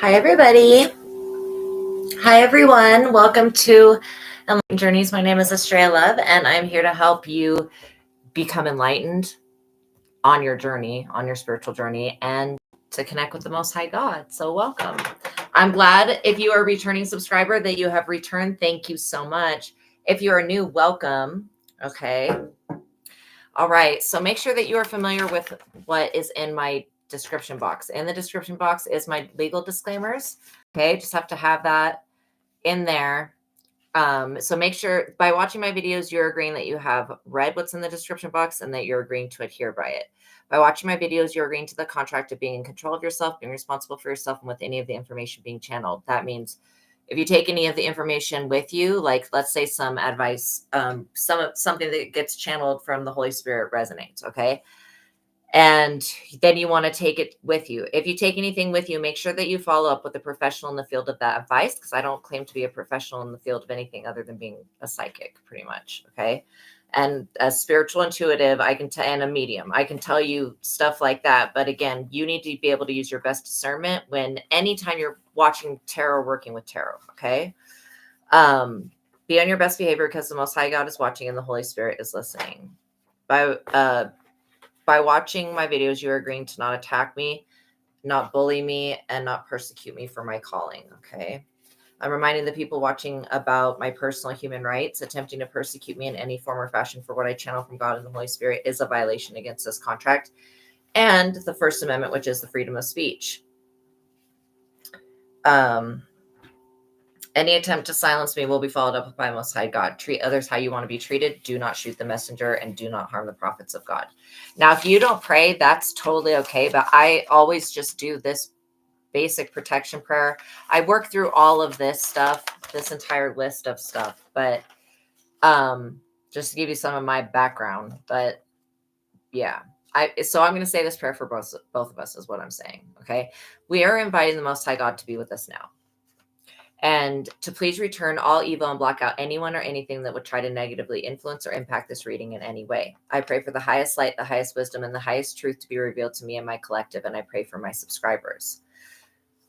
Hi, everybody. Hi, everyone. Welcome to Enlightened Journeys. My name is Astraea Love, and I'm here to help you become enlightened on your journey, on your spiritual journey, and to connect with the Most High God. So welcome. I'm glad if you are a returning subscriber that you have returned. Thank you so much. If you are new, welcome. Okay. All right. So make sure that you are familiar with what is in my description box. In the description box is my legal disclaimers. Okay. Just have to have that in there. So make sure by watching my videos, you're agreeing that you have read what's in the description box and that you're agreeing to adhere by it. By watching my videos, you're agreeing to the contract of being in control of yourself, being responsible for yourself, and with any of the information being channeled. That means if you take any of the information with you, like let's say some advice, something that gets channeled from the Holy Spirit resonates, okay? And then you want to take it with you. If you take anything with you, make sure that you follow up with a professional in the field of that advice, because I don't claim to be a professional in the field of anything other than being a psychic, pretty much. Okay. And a spiritual intuitive, and a medium, I can tell you stuff like that. But again, you need to be able to use your best discernment anytime you're watching tarot, or working with tarot. Okay. Be on your best behavior because the Most High God is watching and the Holy Spirit is listening. By watching my videos, you are agreeing to not attack me, not bully me, and not persecute me for my calling, okay? I'm reminding the people watching about my personal human rights. Attempting to persecute me in any form or fashion for what I channel from God and the Holy Spirit is a violation against this contract and the First Amendment, which is the freedom of speech. Any attempt to silence me will be followed up by Most High God. Treat others how you want to be treated. Do not shoot the messenger and do not harm the prophets of God. Now, if you don't pray, that's totally okay. But I always just do this basic protection prayer. I work through all of this stuff, this entire list of stuff. But just to give you some of my background. But yeah. So I'm going to say this prayer for both of us is what I'm saying. Okay. We are inviting the Most High God to be with us now. And to please return all evil and block out anyone or anything that would try to negatively influence or impact this reading in any way. I pray for the highest light, the highest wisdom, and the highest truth to be revealed to me and my collective, and I pray for my subscribers.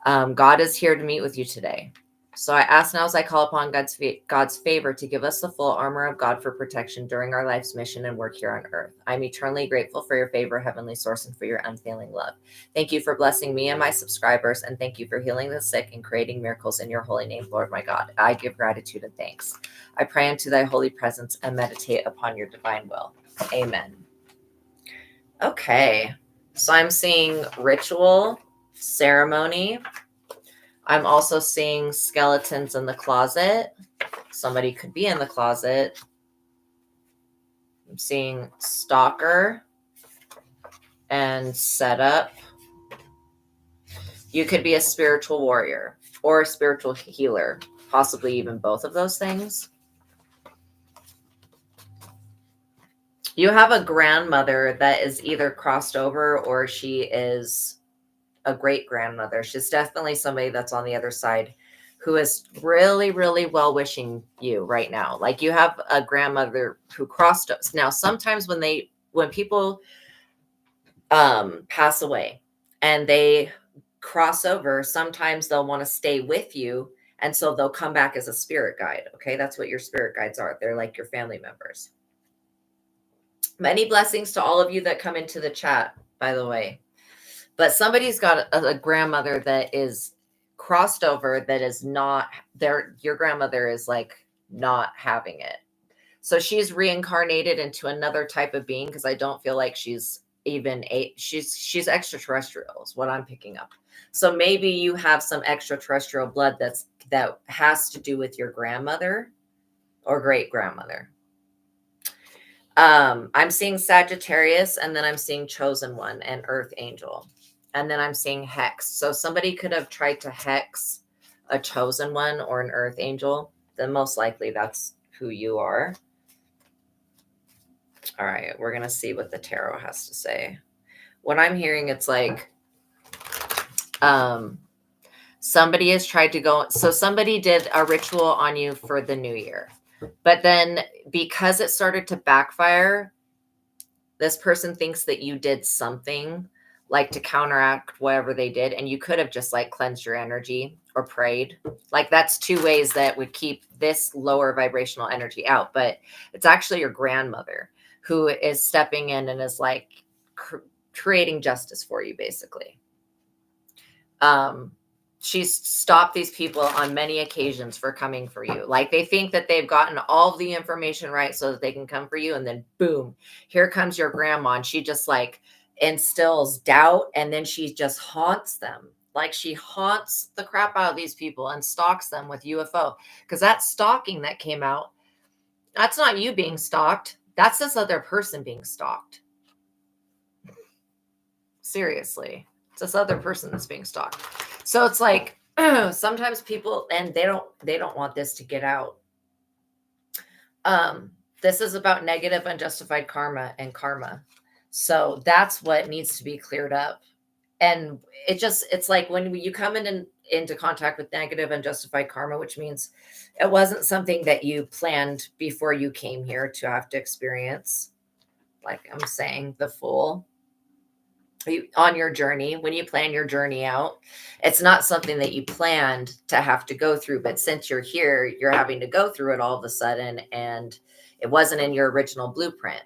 God is here to meet with you today. So I ask now as I call upon God's favor to give us the full armor of God for protection during our life's mission and work here on earth. I'm eternally grateful for your favor, Heavenly Source, and for your unfailing love. Thank you for blessing me and my subscribers, and thank you for healing the sick and creating miracles in your holy name, Lord my God. I give gratitude and thanks. I pray into thy holy presence and meditate upon your divine will. Amen. Okay, so I'm seeing ritual, ceremony. I'm also seeing skeletons in the closet. Somebody could be in the closet. I'm seeing stalker and setup. You could be a spiritual warrior or a spiritual healer, possibly even both of those things. You have a grandmother that is either crossed over or she is a great grandmother. She's definitely somebody that's on the other side who is really, really well wishing you right now. Like you have a grandmother who crossed us. Now, sometimes when people pass away and they cross over, sometimes they'll want to stay with you. And so they'll come back as a spirit guide. Okay. That's what your spirit guides are. They're like your family members. Many blessings to all of you that come into the chat, by the way. But somebody's got a grandmother that is crossed over, that is not there. Your grandmother is like not having it. So she's reincarnated into another type of being, because I don't feel like she's she's extraterrestrial is what I'm picking up. So maybe you have some extraterrestrial blood that has to do with your grandmother or great grandmother. I'm seeing Sagittarius, and then I'm seeing Chosen One and Earth Angel. And then I'm seeing hex. So somebody could have tried to hex a Chosen One or an Earth Angel. Then most likely that's who you are. All right, we're going to see what the tarot has to say. What I'm hearing, it's like somebody has tried to go. So somebody did a ritual on you for the new year. But then because it started to backfire, this person thinks that you did something like to counteract whatever they did. And you could have just like cleansed your energy or prayed. Like that's two ways that would keep this lower vibrational energy out. But it's actually your grandmother who is stepping in and is like creating justice for you, basically. She's stopped these people on many occasions for coming for you. Like they think that they've gotten all the information right so that they can come for you. And then boom, here comes your grandma. And she just like instills doubt. And then she just haunts them. Like she haunts the crap out of these people and stalks them with UFO. Because that stalking that came out, that's not you being stalked. That's this other person being stalked. Seriously. It's this other person that's being stalked. So it's like sometimes people, and they don't want this to get out. This is about negative unjustified karma and karma. So that's what needs to be cleared up. And it's like when you come into contact with negative unjustified karma, which means it wasn't something that you planned before you came here to have to experience. Like I'm saying, the Fool. On your journey, when you plan your journey out, it's not something that you planned to have to go through, but since you're here, you're having to go through it all of a sudden, and it wasn't in your original blueprint.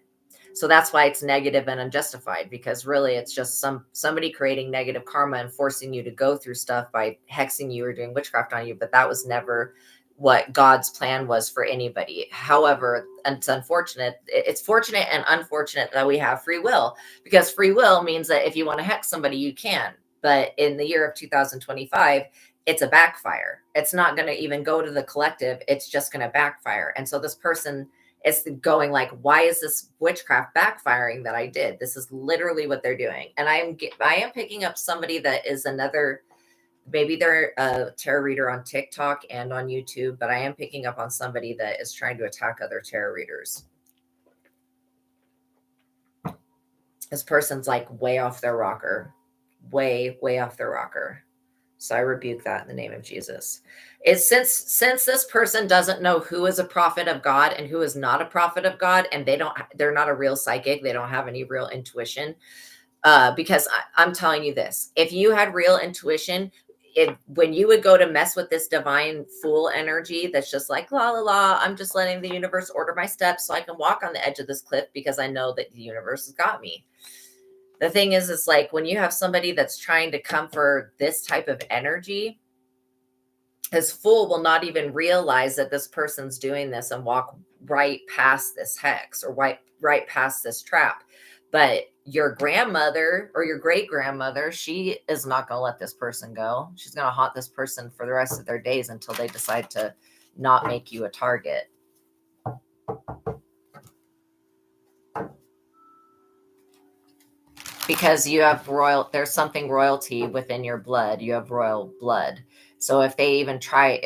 So that's why it's negative and unjustified, because really it's just somebody creating negative karma and forcing you to go through stuff by hexing you or doing witchcraft on you. But that was never what God's plan was for anybody. However, it's unfortunate. It's fortunate and unfortunate that we have free will, because free will means that if you want to hex somebody, you can. But in the year of 2025, it's a backfire. It's not going to even go to the collective. It's just going to backfire. And so this person is going like, why is this witchcraft backfiring that I did? This is literally what they're doing. And I am picking up somebody that is another, maybe they're a tarot reader on TikTok and on YouTube, but I am picking up on somebody that is trying to attack other tarot readers. This person's like way off their rocker, way off their rocker. So I rebuke that in the name of Jesus. It's since this person doesn't know who is a prophet of God and who is not a prophet of God, and they're not a real psychic. They don't have any real intuition. Because I'm telling you this, if you had real intuition, when you would go to mess with this divine Fool energy, that's just like, la, la, la, I'm just letting the universe order my steps so I can walk on the edge of this cliff because I know that the universe has got me. The thing is, it's like when you have somebody that's trying to come for this type of energy, this Fool will not even realize that this person's doing this and walk right past this hex or right past this trap. But your grandmother or your great grandmother, she is not going to let this person go. She's going to haunt this person for the rest of their days until they decide to not make you a target. Because you have there's something royalty within your blood. You have royal blood. So if they even try,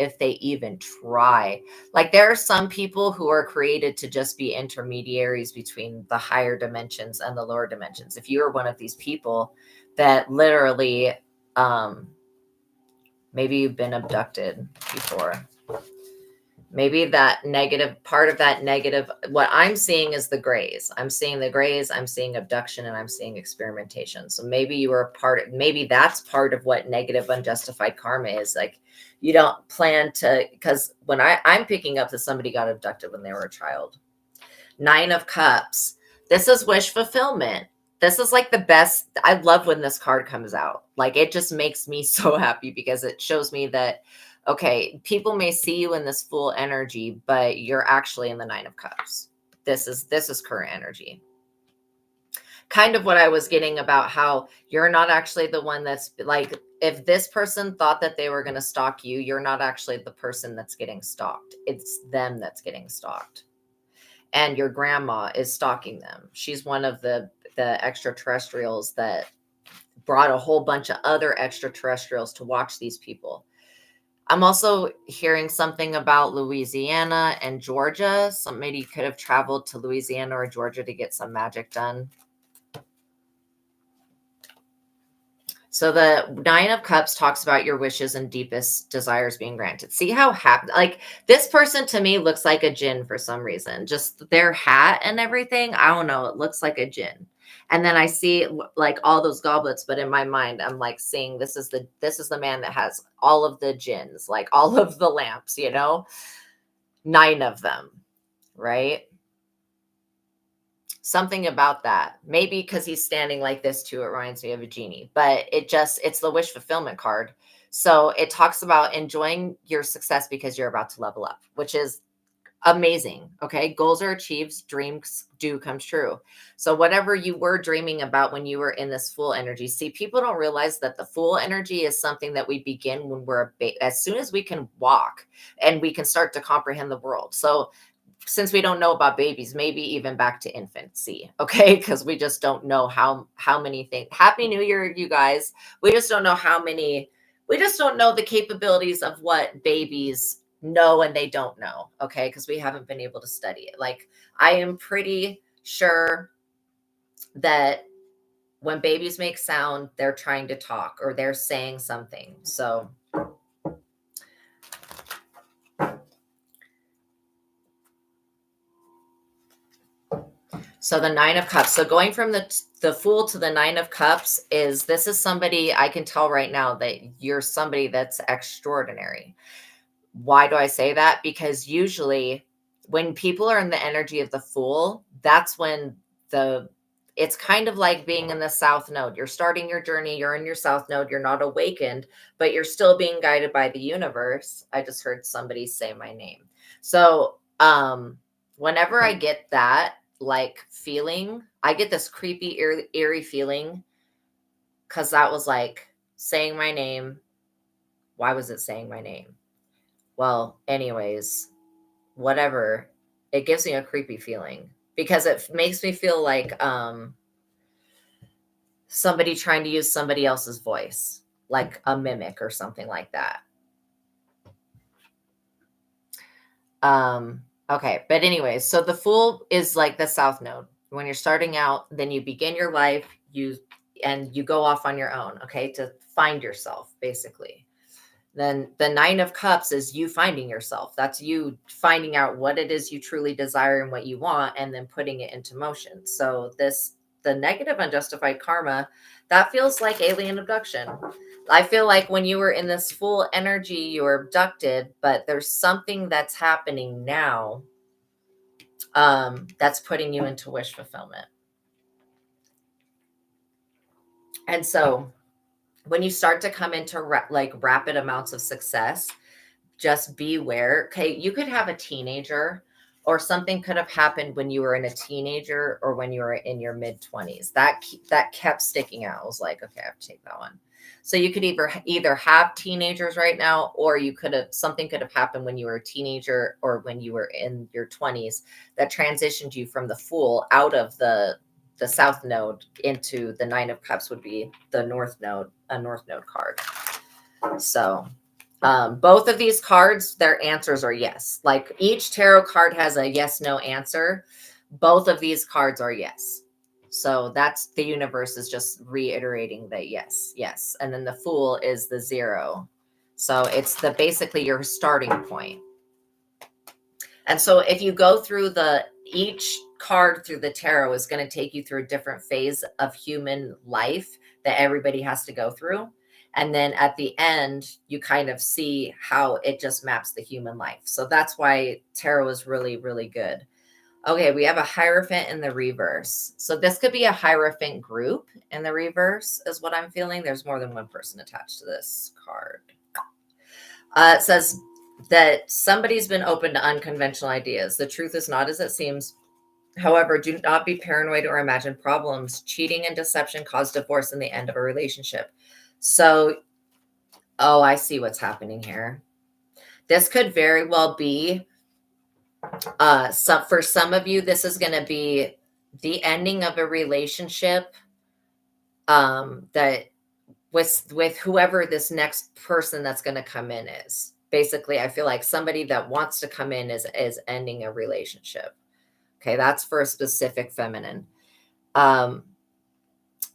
like there are some people who are created to just be intermediaries between the higher dimensions and the lower dimensions. If you are one of these people that literally, maybe you've been abducted before. Maybe that negative part of that negative, what I'm seeing is the grays. I'm seeing the grays, I'm seeing abduction, and I'm seeing experimentation. So maybe you were maybe that's part of what negative unjustified karma is. Like you don't plan to, because when I'm picking up that somebody got abducted when they were a child. 9 of Cups. This is wish fulfillment. This is like the best. I love when this card comes out. Like it just makes me so happy because it shows me that, okay, people may see you in this Fool energy, but you're actually in the 9 of Cups. This is current energy. Kind of what I was getting about how you're not actually the one that's like, if this person thought that they were going to stalk you, you're not actually the person that's getting stalked. It's them that's getting stalked. And your grandma is stalking them. She's one of the extraterrestrials that brought a whole bunch of other extraterrestrials to watch these people. I'm also hearing something about Louisiana and Georgia. Somebody could have traveled to Louisiana or Georgia to get some magic done. So the 9 of Cups talks about your wishes and deepest desires being granted. See how happy, like this person to me looks like a djinn for some reason. Just their hat and everything. I don't know. It looks like a djinn. And then I see like all those goblets, but in my mind, I'm like seeing this is the man that has all of the gins, like all of the lamps, 9 of them, right? Something about that. Maybe because he's standing like this too, it reminds me of a genie, but it's the wish fulfillment card. So it talks about enjoying your success because you're about to level up, which is amazing. Okay. Goals are achieved, dreams do come true. So whatever you were dreaming about when you were in this Fool energy, see, people don't realize that the Fool energy is something that we begin when we're as soon as we can walk and we can start to comprehend the world. So since we don't know about babies, maybe even back to infancy, okay? Because we just don't know how many things. Happy New Year, you guys. We just don't know how many. We just don't know the capabilities of what babies know and they don't know, okay? Because we haven't been able to study it. Like I am pretty sure that when babies make sound, they're trying to talk or they're saying something. So the 9 of Cups. So going from the Fool to the 9 of Cups this is somebody I can tell right now that you're somebody that's extraordinary. Why do I say that? Because usually when people are in the energy of the Fool, that's when it's kind of like being in the South Node. You're starting your journey, you're in your South Node, you're not awakened, but you're still being guided by the universe. I just heard somebody say my name. So, whenever I get that like feeling, I get this creepy, eerie feeling because that was like saying my name. Why was it saying my name? Well, anyways, whatever. It gives me a creepy feeling because it makes me feel like somebody trying to use somebody else's voice, like a mimic or something like that. Okay, but anyways, so the Fool is like the South Node. When you're starting out, then you begin your life, you go off on your own, okay, to find yourself, basically. Then the 9 of Cups is you finding yourself. That's you finding out what it is you truly desire and what you want, and then putting it into motion. So the negative unjustified karma, that feels like alien abduction. I feel like when you were in this Fool energy, you were abducted, but there's something that's happening now that's putting you into wish fulfillment. And so when you start to come into rapid amounts of success, just beware. Okay, you could have a teenager or something could have happened when you were in a teenager or when you were in your mid-20s. That kept sticking out. I was like, okay, I have to take that one. So you could either have teenagers right now, or something could have happened when you were a teenager or when you were in your 20s that transitioned you from the Fool out of the South Node into the 9 of Cups would be the North Node, a North Node card. So both of these cards, their answers are yes. Like each tarot card has a yes, no answer. Both of these cards are yes. So that's the universe is just reiterating the yes, yes. And then the Fool is the 0. So it's basically your starting point. And so if you go through each card through the tarot is going to take you through a different phase of human life that everybody has to go through. And then at the end, you kind of see how it just maps the human life. So that's why tarot is really, really good. Okay, we have a Hierophant in the reverse. So this could be a Hierophant group in the reverse is what I'm feeling. There's more than one person attached to this card. It says that somebody's been open to unconventional ideas. The truth is not as it seems. However, do not be paranoid or imagine problems. Cheating and deception cause divorce in the end of a relationship. So, I see what's happening here. This could very well be, for some of you, this is going to be the ending of a relationship that with whoever this next person that's going to come in is. Basically, I feel like somebody that wants to come in is ending a relationship. Okay, that's for a specific feminine.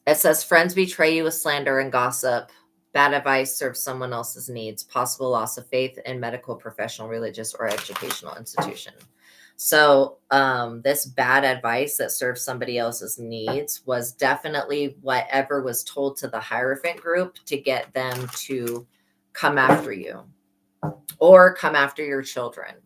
It says friends betray you with slander and gossip. Bad advice serves someone else's needs. Possible loss of faith in medical, professional, religious, or educational institution. So this bad advice that serves somebody else's needs was definitely whatever was told to the Hierophant group to get them to come after you or come after your children.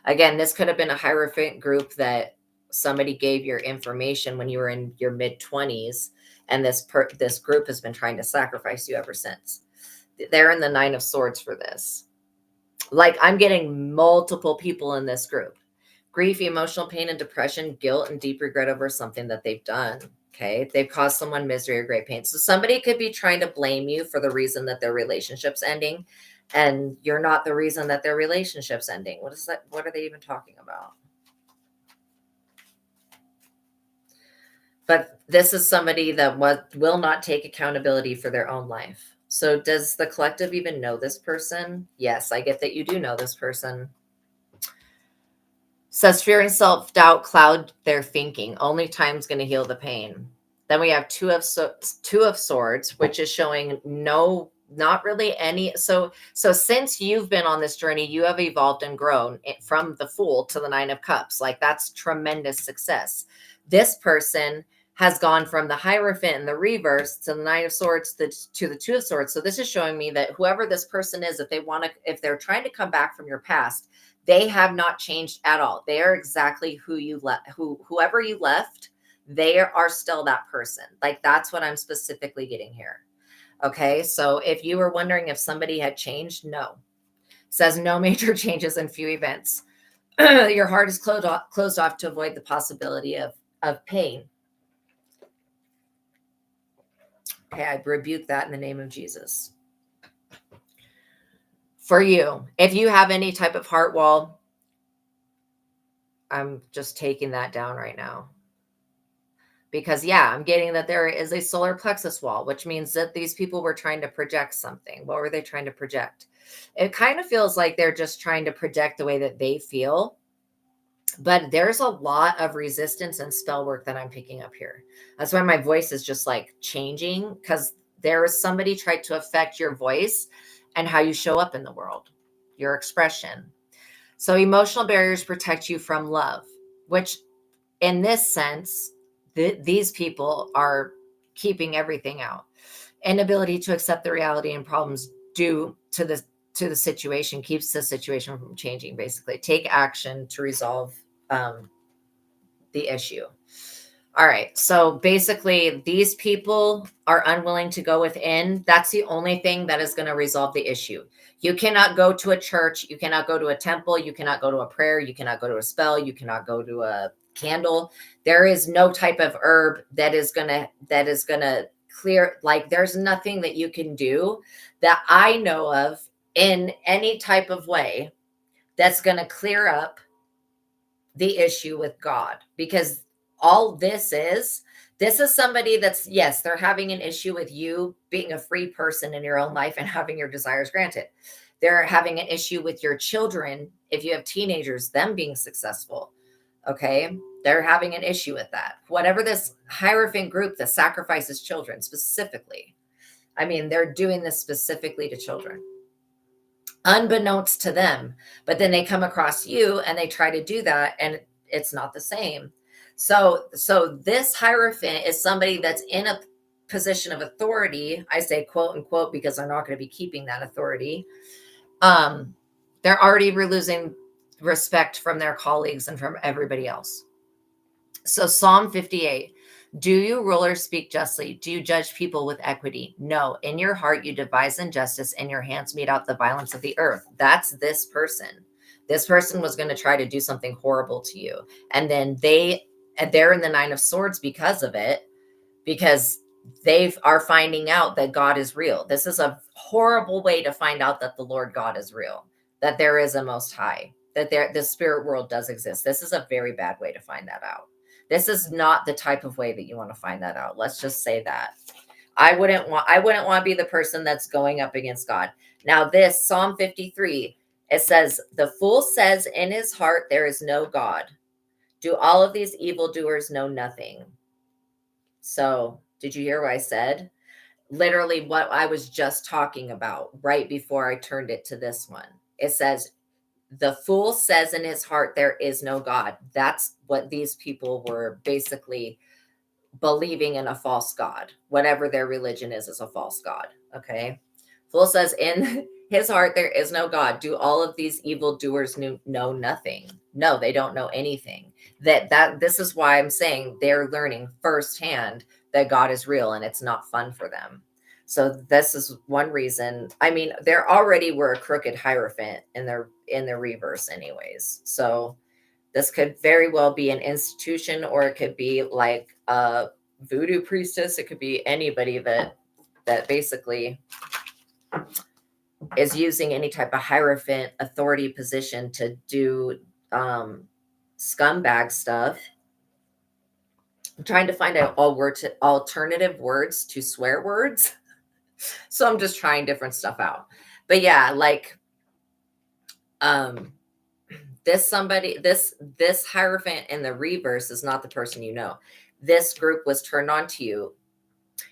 Again, this could have been a Hierophant group that somebody gave your information when you were in your mid-20s, and this group has been trying to sacrifice you ever since. They're in the Nine of Swords for this. Like, I'm getting multiple people in this group. Grief, emotional pain, and depression, guilt, and deep regret over something that they've done. Okay. They've caused someone misery or great pain. So somebody could be trying to blame you for the reason that their relationship's ending, and you're not the reason that their relationship's ending. What is that? What are they even talking about? But this is somebody that will not take accountability for their own life. So does the collective even know this person? Yes, I get that you do know this person. Says fear and self-doubt cloud their thinking. Only time's going to heal the pain. Then we have two of swords, which is showing not really any. So since you've been on this journey, you have evolved and grown from the Fool to the Nine of Cups. Like, that's tremendous success. This person has gone from the Hierophant in the reverse to the Nine of Swords to the Two of Swords. So this is showing me that whoever this person is, if they're trying to come back from your past, they have not changed at all. They are exactly whoever you left, they are still that person. Like, that's what I'm specifically getting here. Okay. So if you were wondering if somebody had changed, no. It says no major changes and few events. Your heart is closed off to avoid the possibility of pain. Okay. I rebuke that in the name of Jesus. For you, if you have any type of heart wall, I'm just taking that down right now. Because, yeah, I'm getting that there is a solar plexus wall, which means that these people were trying to project something. What were they trying to project? It kind of feels like they're just trying to project the way that they feel. But there's a lot of resistance and spell work that I'm picking up here. That's why my voice is just like changing, because there is somebody trying to affect your voice and how you show up in the world, your expression. So emotional barriers protect you from love, which in this sense, these people are keeping everything out. Inability to accept the reality and problems due to the situation keeps the situation from changing. Basically, take action to resolve the issue. All right. So basically, these people are unwilling to go within. That's the only thing that is going to resolve the issue. You cannot go to a church. You cannot go to a temple. You cannot go to a prayer. You cannot go to a spell. You cannot go to a candle. There is no type of herb that is going to clear. Like, there's nothing that you can do that I know of in any type of way that's going to clear up the issue with God, because all this is somebody that's, yes, they're having an issue with you being a free person in your own life and having your desires granted. They're having an issue with your children. If you have teenagers, them being successful. Okay. They're having an issue with that. Whatever this Hierophant group that sacrifices children specifically. I mean, they're doing this specifically to children, unbeknownst to them. But then they come across you and they try to do that, and it's not the same. So this Hierophant is somebody that's in a position of authority. I say quote unquote because they're not going to be keeping that authority. They're already losing respect from their colleagues and from everybody else. So Psalm 58. Do you rulers speak justly? Do you judge people with equity? No. In your heart you devise injustice, and your hands mete out the violence of the earth. That's this person. This person was going to try to do something horrible to you. And then they're in the Nine of Swords because of it, because they are finding out that God is real. This is a horrible way to find out that the Lord God is real, that there is a Most High, that the spirit world does exist. This is a very bad way to find that out. This is not the type of way that you want to find that out. Let's just say that. I wouldn't want to be the person that's going up against God. Now, this Psalm 53, it says, the fool says in his heart, there is no God. Do all of these evildoers know nothing? So, did you hear what I said? Literally what I was just talking about right before I turned it to this one. It says, The fool says in his heart, there is no God. That's what these people were basically believing in, a false God. Whatever their religion is a false God. Okay. Fool says in his heart, there is no God. Do all of these evildoers know nothing? No, they don't know anything. This is why I'm saying they're learning firsthand that God is real and it's not fun for them. So this is one reason. I mean, there already were a crooked hierophant in the reverse anyways. So this could very well be an institution, or it could be like a voodoo priestess. It could be anybody that basically is using any type of hierophant authority position to do scumbag stuff. I'm trying to find out alternative words to swear words. So I'm just trying different stuff out. But yeah, like this hierophant in the reverse is not the person you know. This group was turned on to you.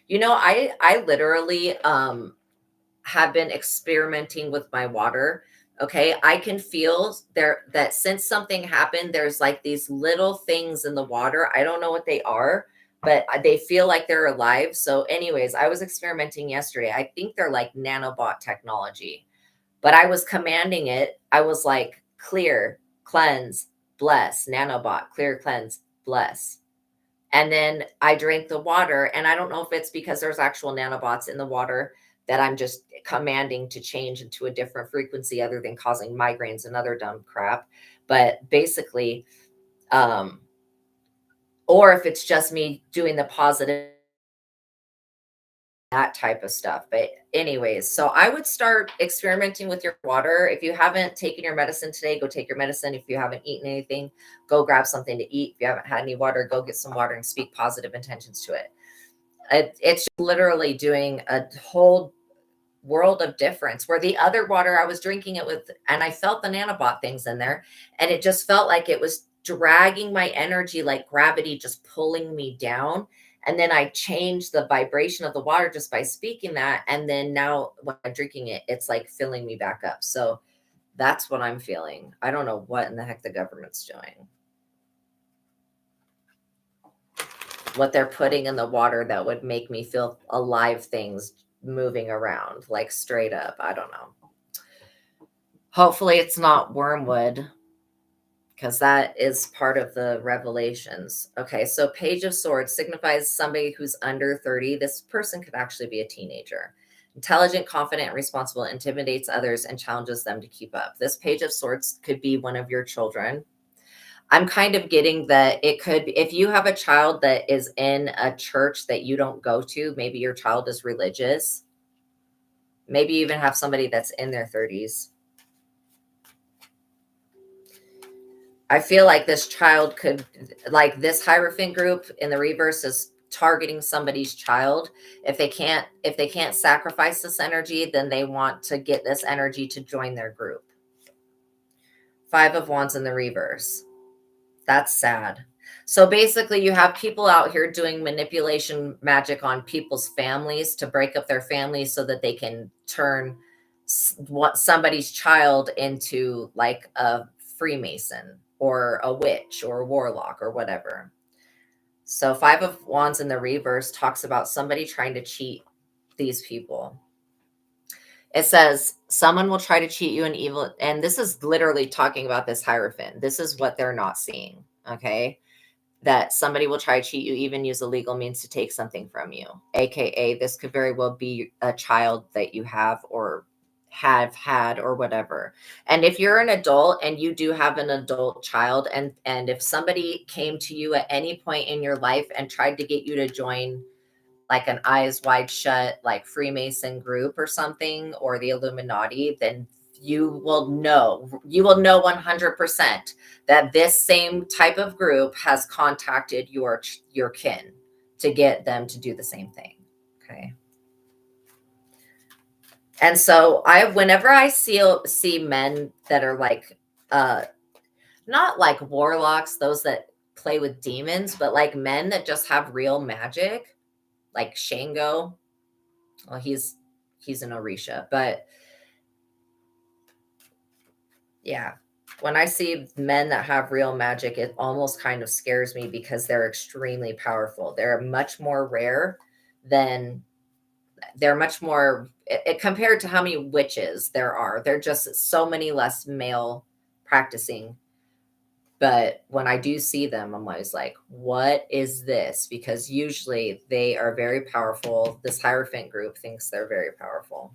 You know, I literally have been experimenting with my water. Okay, I can feel that since something happened, there's like these little things in the water. I don't know what they are, but they feel like they're alive. So anyways, I was experimenting yesterday. I think they're like nanobot technology, but I was commanding it. I was like, clear, cleanse, bless, nanobot, clear, cleanse, bless. And then I drank the water, and I don't know if it's because there's actual nanobots in the water that I'm just commanding to change into a different frequency other than causing migraines and other dumb crap. But basically, or if it's just me doing the positive, that type of stuff. But anyways, so I would start experimenting with your water. If you haven't taken your medicine today, go take your medicine. If you haven't eaten anything, go grab something to eat. If you haven't had any water, go get some water and speak positive intentions to it. It's literally doing a whole world of difference, where the other water I was drinking it with, and I felt the nanobot things in there, and it just felt like it was dragging my energy, like gravity just pulling me down. And then I changed the vibration of the water just by speaking that. And then now when I'm drinking it, it's like filling me back up. So that's what I'm feeling. I don't know what in the heck the government's doing. What they're putting in the water that would make me feel alive things moving around, like straight up. I don't know. Hopefully it's not wormwood, because that is part of the revelations. Okay, so Page of Swords signifies somebody who's under 30. This person could actually be a teenager. Intelligent, confident, responsible, intimidates others, and challenges them to keep up. This Page of Swords could be one of your children. I'm kind of getting that it could, if you have a child that is in a church that you don't go to, maybe your child is religious. Maybe you even have somebody that's in their 30s. I feel like this child could, like this Hierophant group in the reverse is targeting somebody's child. If they can't sacrifice this energy, then they want to get this energy to join their group. 5 of Wands in the reverse. That's sad. So basically you have people out here doing manipulation magic on people's families to break up their families so that they can turn somebody's child into like a Freemason or a witch or a warlock or whatever. So 5 of Wands in the reverse talks about somebody trying to cheat these people. It says someone will try to cheat you in evil. And this is literally talking about this Hierophant. This is what they're not seeing. Okay. That somebody will try to cheat you, even use illegal means to take something from you. AKA, this could very well be a child that you have or have had or whatever. And if you're an adult and you do have an adult child, and if somebody came to you at any point in your life and tried to get you to join like an eyes wide shut, like Freemason group or something, or the Illuminati, then you will know 100% that this same type of group has contacted your kin to get them to do the same thing. Okay. And so whenever I see men that are like, not like warlocks, those that play with demons, but like men that just have real magic, like Shango. Well, he's an Orisha, but yeah, When I see men that have real magic, it almost kind of scares me because they're extremely powerful. They're much more rare than they're much more compared to how many witches there are. They're just so many less male practicing. But when I do see them, I'm always like, what is this? Because usually they are very powerful. This Hierophant group thinks they're very powerful.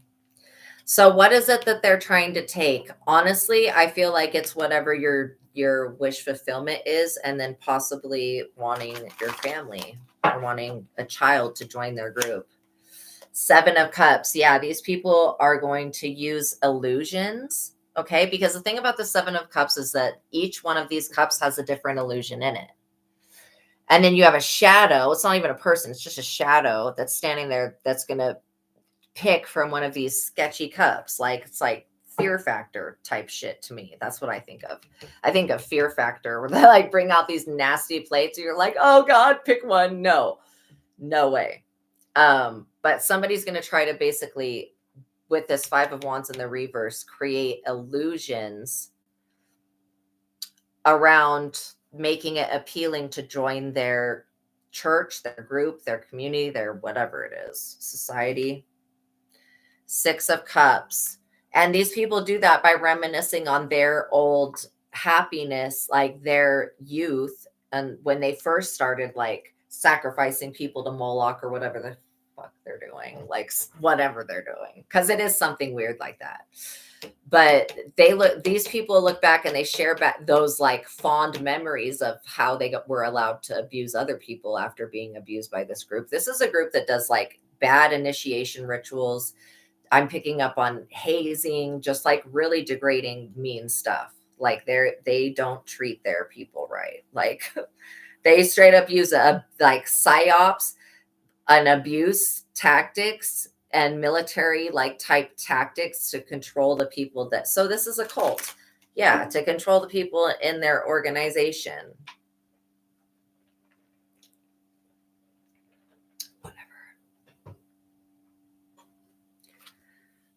So what is it that they're trying to take? Honestly, I feel like it's whatever your wish fulfillment is, and then possibly wanting your family or wanting a child to join their group. Seven of Cups. Yeah, these people are going to use illusions. Okay, because the thing about the Seven of Cups is that each one of these cups has a different illusion in it. And then you have a shadow. It's not even a person, it's just a shadow that's standing there that's going to pick from one of these sketchy cups. Like it's like Fear Factor type shit to me. That's what I think of. I think of Fear Factor where they like bring out these nasty plates and you're like, oh God, pick one. No way. But somebody's going to try to basically, with this Five of Wands in the reverse, create illusions around making it appealing to join their church, their group, their community, their whatever it is, society. Six of Cups. And these people do that by reminiscing on their old happiness, like their youth, and when they first started like sacrificing people to Moloch or whatever the fuck they're doing, like whatever they're doing, because it is something weird like that. But these people look back and they share back those like fond memories of how they were allowed to abuse other people after being abused by this group. This is a group that does like bad initiation rituals. I'm picking up on hazing, just like really degrading, mean stuff. Like they don't treat their people right. Like they straight up use like psyops, an abuse tactics and military like type tactics to control the people that, so this is a cult. Yeah, to control the people in their organization.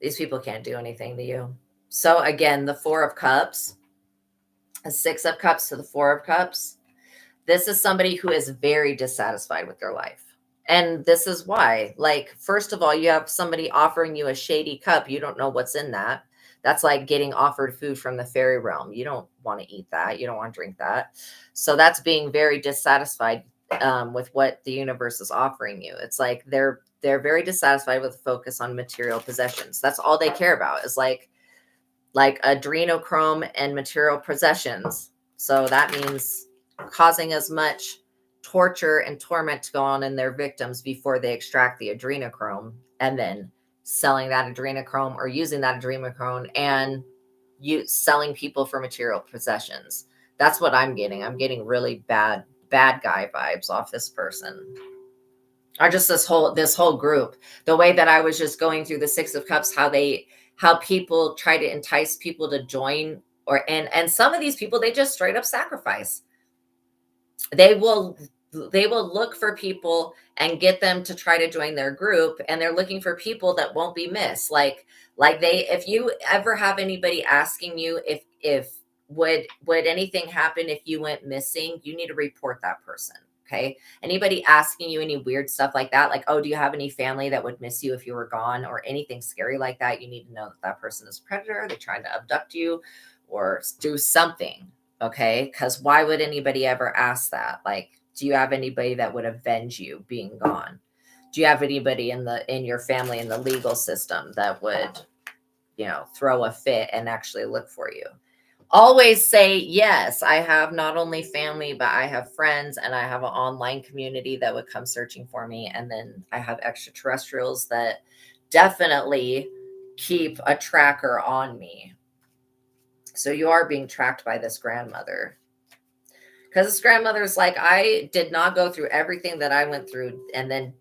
These people can't do anything to you. So again, the Four of Cups, a Six of Cups to the Four of Cups. This is somebody who is very dissatisfied with their life. And this is why, like, first of all, you have somebody offering you a shady cup. You don't know what's in that. That's like getting offered food from the fairy realm. You don't want to eat that. You don't want to drink that. So that's being very dissatisfied with what the universe is offering you. It's like they're very dissatisfied with the focus on material possessions. That's all they care about is like adrenochrome and material possessions. So that means causing as much torture and torment to go on in their victims before they extract the adrenochrome, and then selling that adrenochrome or using that adrenochrome and selling people for material possessions. That's what I'm getting. I'm getting really bad guy vibes off this person. Or just this whole group. The way that I was just going through the Six of Cups, how people try to entice people to join, and some of these people, they just straight up sacrifice. They will look for people and get them to try to join their group, and they're looking for people that won't be missed. Like if you ever have anybody asking you if would anything happen if you went missing, you need to report that person. Okay. Anybody asking you any weird stuff like that, like, oh, do you have any family that would miss you if you were gone, or anything scary like that, you need to know that that person is a predator. They're trying to abduct you or do something. Okay. Because why would anybody ever ask that? Like, do you have anybody that would avenge you being gone? Do you have anybody in your family in the legal system that would, throw a fit and actually look for you? Always say, yes, I have not only family, but I have friends, and I have an online community that would come searching for me. And then I have extraterrestrials that definitely keep a tracker on me. So you are being tracked by this grandmother. Because this grandmother is like, I did not go through everything that I went through and then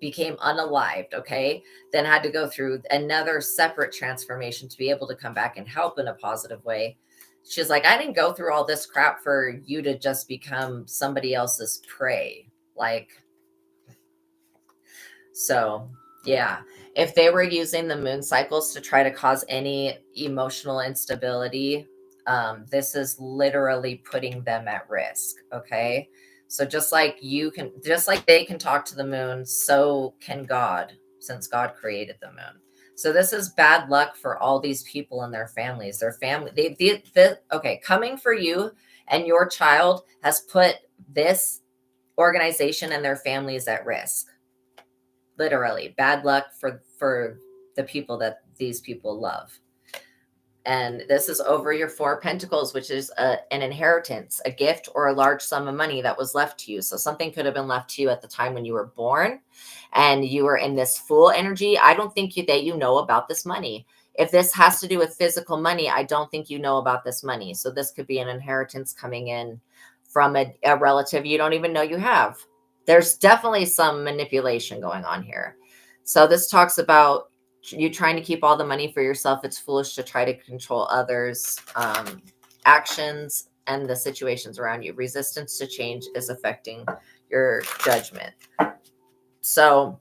became unalived, okay? Then had to go through another separate transformation to be able to come back and help in a positive way. She's like, I didn't go through all this crap for you to just become somebody else's prey. Like, so yeah, if they were using the moon cycles to try to cause any emotional instability, This is literally putting them at risk. Okay. So just like they can talk to the moon, so can God, since God created the moon. So this is bad luck for all these people and their families. Their family, okay, coming for you and your child has put this organization and their families at risk. Literally, bad luck for the people that these people love. And this is over your 4 pentacles, which is an inheritance, a gift, or a large sum of money that was left to you. So something could have been left to you at the time when you were born and you were in this Fool energy. I don't think that you know about this money. If this has to do with physical money, I don't think you know about this money. So this could be an inheritance coming in from a relative you don't even know you have. There's definitely some manipulation going on here. So this talks about you trying to keep all the money for yourself. It's foolish to try to control others' actions and the situations around you. Resistance to change is affecting your judgment. So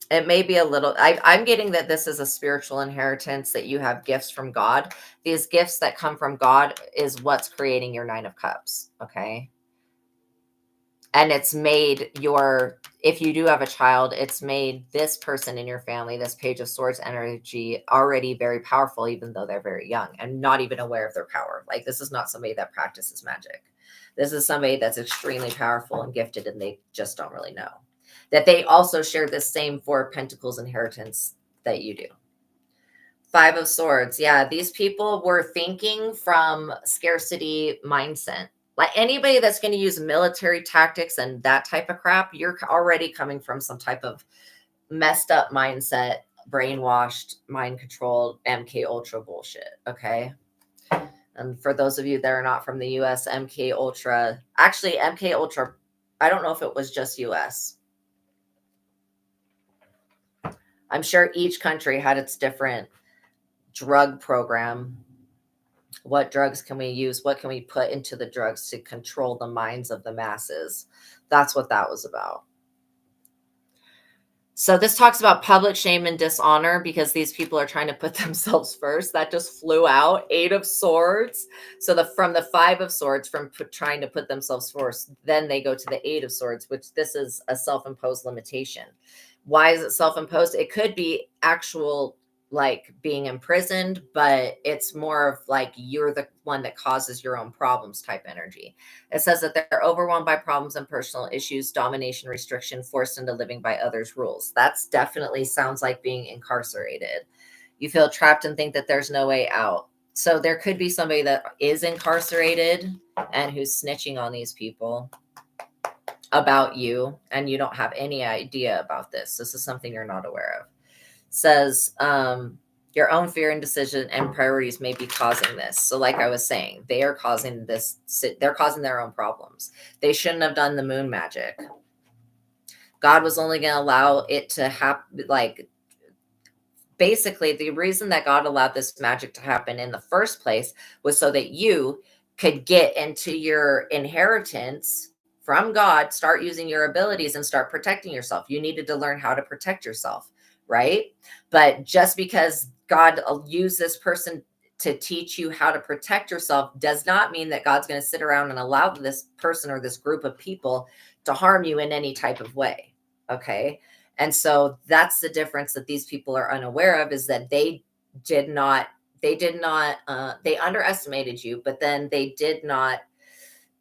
it may be a little, I'm getting that this is a spiritual inheritance, that you have gifts from God. These gifts that come from God is what's creating your 9 of Cups. Okay. And it's made if you do have a child, it's made this person in your family, this Page of Swords energy, already very powerful, even though they're very young and not even aware of their power. Like, this is not somebody that practices magic. This is somebody that's extremely powerful and gifted, and they just don't really know that they also share this same 4 Pentacles inheritance that you do. 5 of Swords. Yeah, these people were thinking from scarcity mindset. Like, anybody that's going to use military tactics and that type of crap, you're already coming from some type of messed up mindset, brainwashed, mind controlled, MK Ultra bullshit. Okay. And for those of you that are not from the US, MK Ultra, I don't know if it was just US. I'm sure each country had its different drug program. What drugs can we use? What can we put into the drugs to control the minds of the masses? That's what that was about. So this talks about public shame and dishonor, because these people are trying to put themselves first. That just flew out. 8 of Swords. So from the 5 of Swords, from trying to put themselves first, then they go to the 8 of Swords, which this is a self-imposed limitation. Why is it self-imposed? It could be actual, like, being imprisoned, but it's more of like you're the one that causes your own problems type energy. It says that they're overwhelmed by problems and personal issues, domination, restriction, forced into living by others' rules. That's definitely sounds like being incarcerated. You feel trapped and think that there's no way out. So there could be somebody that is incarcerated and who's snitching on these people about you, and you don't have any idea about this. This is something you're not aware of. Says your own fear and decision and priorities may be causing this. So like I was saying, they are causing this. They're causing their own problems. They shouldn't have done the moon magic. God was only going to allow it to happen. Like, basically, the reason that God allowed this magic to happen in the first place was so that you could get into your inheritance from God, start using your abilities and start protecting yourself. You needed to learn how to protect yourself, right? But just because God used this person to teach you how to protect yourself does not mean that God's going to sit around and allow this person or this group of people to harm you in any type of way. Okay. And so that's the difference that these people are unaware of, is that they underestimated you, but then they did not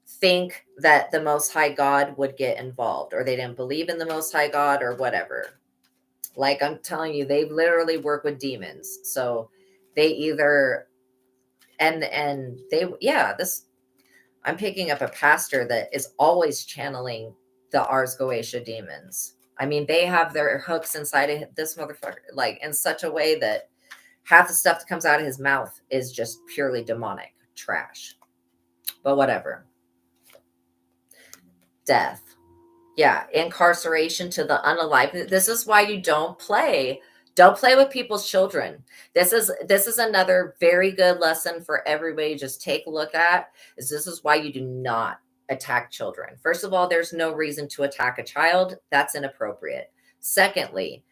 think that the Most High God would get involved, or they didn't believe in the Most High God or whatever. Like I'm telling you, they literally work with demons. So they either, I'm picking up a pastor that is always channeling the Ars Goetia demons. I mean, they have their hooks inside of this motherfucker, like in such a way that half the stuff that comes out of his mouth is just purely demonic trash. But whatever. Death. Yeah, incarceration to the unalive. This is why you don't play. Don't play with people's children. This is another very good lesson for everybody. Just take a look at. This is why you do not attack children. First of all, there's no reason to attack a child. That's inappropriate. Secondly,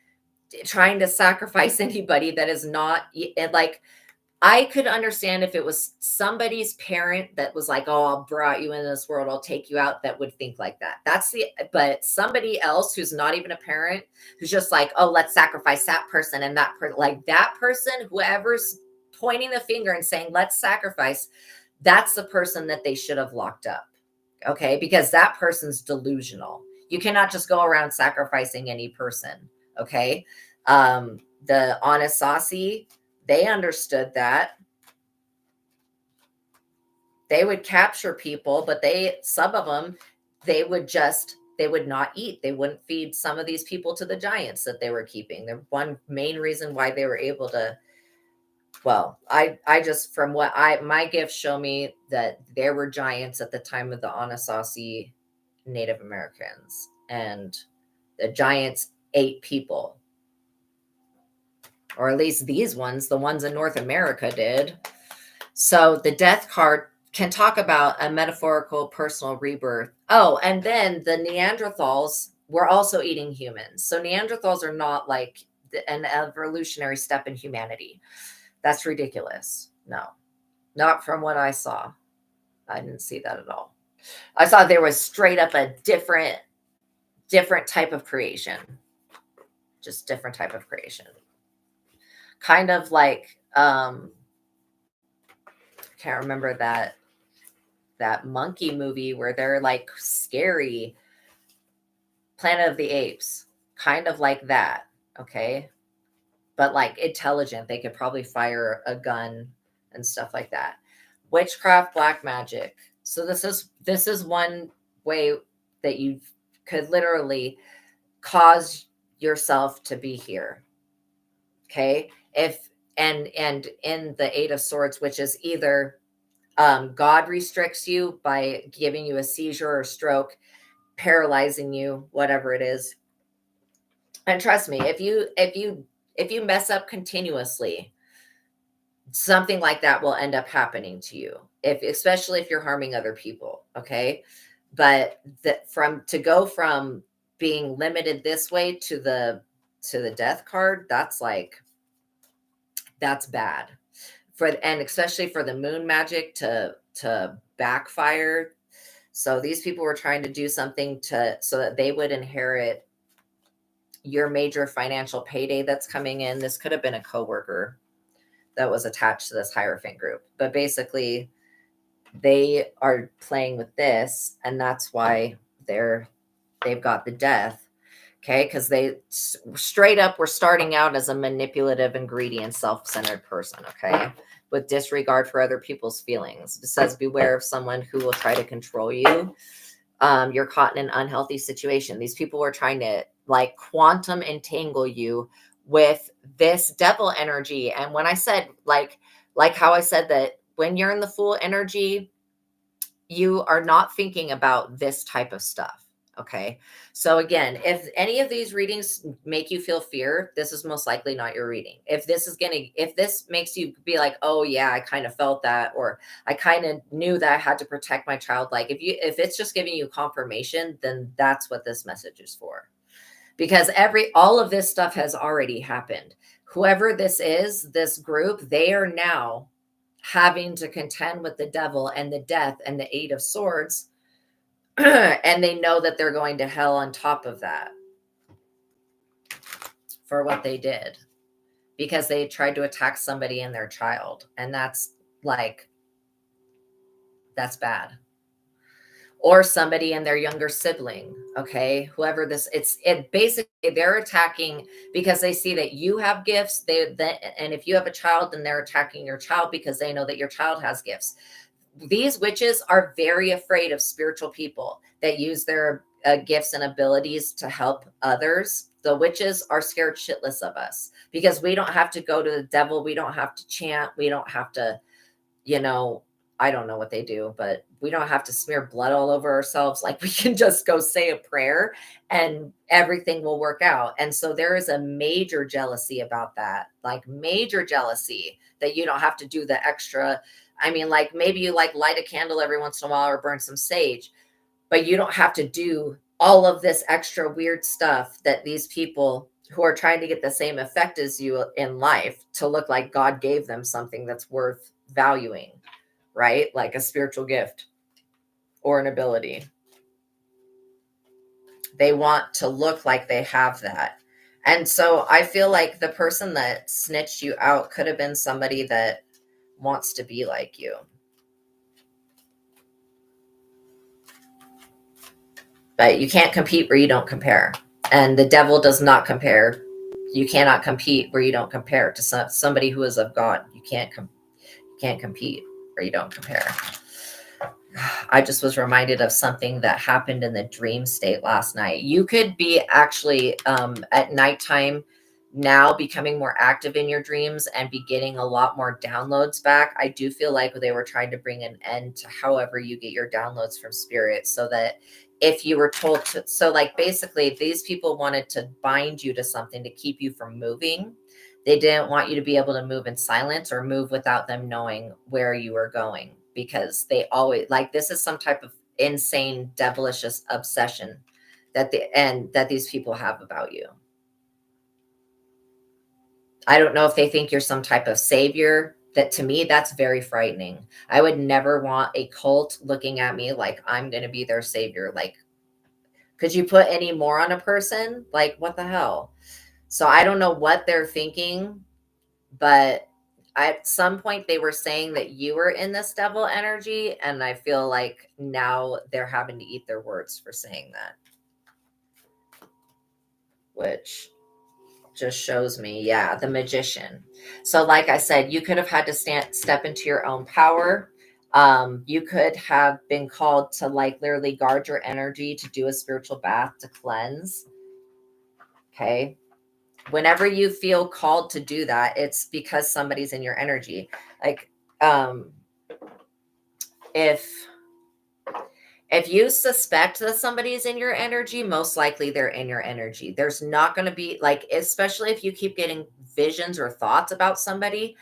trying to sacrifice anybody that is not, like, I could understand if it was somebody's parent that was like, "Oh, I brought you into this world, I'll take you out," that would think like that. But somebody else who's not even a parent, who's just like, "Oh, let's sacrifice that person and that person," like that person, whoever's pointing the finger and saying, "Let's sacrifice," that's the person that they should have locked up. Okay? Because that person's delusional. You cannot just go around sacrificing any person. Okay? The Anasazi, they understood that. They would capture people, but some of them, they would not eat. They wouldn't feed some of these people to the giants that they were keeping. The one main reason why they were able to, well, I just, from what my gifts show me, that there were giants at the time of the Anasazi Native Americans, and the giants ate people, or at least these ones, the ones in North America did. So the death card can talk about a metaphorical personal rebirth. Oh, and then the Neanderthals were also eating humans. So Neanderthals are not like an evolutionary step in humanity. That's ridiculous. No, not from what I saw. I didn't see that at all. I saw there was straight up a different type of creation. Just different type of creation. Kind of like can't remember that monkey movie where they're like scary, Planet of the Apes, kind of like that. Okay, but like intelligent, they could probably fire a gun and stuff like that. Witchcraft, black magic. So this is one way that you could literally cause yourself to be here. Okay, if and in the Eight of Swords, which is either God restricts you by giving you a seizure or stroke, paralyzing you, whatever it is. And trust me, if you mess up continuously, something like that will end up happening to you. Especially if you're harming other people, okay? But to go from being limited this way to the death card, that's bad. And especially for the moon magic to backfire. So these people were trying to do something so that they would inherit your major financial payday that's coming in. This could have been a coworker that was attached to this Hierophant group, but basically they are playing with this, and that's why they've got the death. Okay, because they straight up were starting out as a manipulative and greedy and self-centered person. Okay, with disregard for other people's feelings. It says, beware of someone who will try to control you. You're caught in an unhealthy situation. These people were trying to like quantum entangle you with this devil energy. And when I said like how I said that when you're in the Fool energy, you are not thinking about this type of stuff. Okay. So again, if any of these readings make you feel fear, this is most likely not your reading. If this makes you be like, oh yeah, I kind of felt that, or I kind of knew that I had to protect my child. Like if it's just giving you confirmation, then that's what this message is for. Because all of this stuff has already happened. Whoever this is, this group, they are now having to contend with the devil and the death and the Eight of Swords. And they know that they're going to hell on top of that for what they did, because they tried to attack somebody and their child. And that's bad. Or somebody and their younger sibling. Okay. Whoever it basically, they're attacking because they see that you have gifts. And if you have a child, then they're attacking your child because they know that your child has gifts. These witches are very afraid of spiritual people that use their gifts and abilities to help others. The witches are scared shitless of us because we don't have to go to the devil. We don't have to chant. We don't have to, I don't know what they do, but we don't have to smear blood all over ourselves. Like we can just go say a prayer and everything will work out. And so there is a major jealousy about that, like major jealousy that you don't have to do the extra. I mean, like maybe you like light a candle every once in a while or burn some sage, but you don't have to do all of this extra weird stuff that these people who are trying to get the same effect as you in life to look like God gave them something that's worth valuing, right? Like a spiritual gift or an ability. They want to look like they have that. And so I feel like the person that snitched you out could have been somebody that wants to be like you. But you can't compete where you don't compare. And the devil does not compare. You cannot compete where you don't compare to somebody who is of God. You can't compete where you don't compare. I just was reminded of something that happened in the dream state last night. You could be actually at nighttime now becoming more active in your dreams and be getting a lot more downloads back. I do feel like they were trying to bring an end to however you get your downloads from spirit, so that if you were told to, so like basically these people wanted to bind you to something to keep you from moving. They didn't want you to be able to move in silence or move without them knowing where you were going, because they always like, this is some type of insane devilish obsession that that these people have about you. I don't know if they think you're some type of savior. That, to me, that's very frightening. I would never want a cult looking at me like I'm going to be their savior. Like, could you put any more on a person? Like, what the hell? So I don't know what they're thinking, but at some point they were saying that you were in this devil energy, and I feel like now they're having to eat their words for saying that, which just shows me, yeah, the magician. So like I said, you could have had to step into your own power. You could have been called to like literally guard your energy, to do a spiritual bath, to cleanse. Okay. Whenever you feel called to do that, it's because somebody's in your energy. Like, if you suspect that somebody's in your energy, most likely they're in your energy. There's not going to be like, especially if you keep getting visions or thoughts about somebody,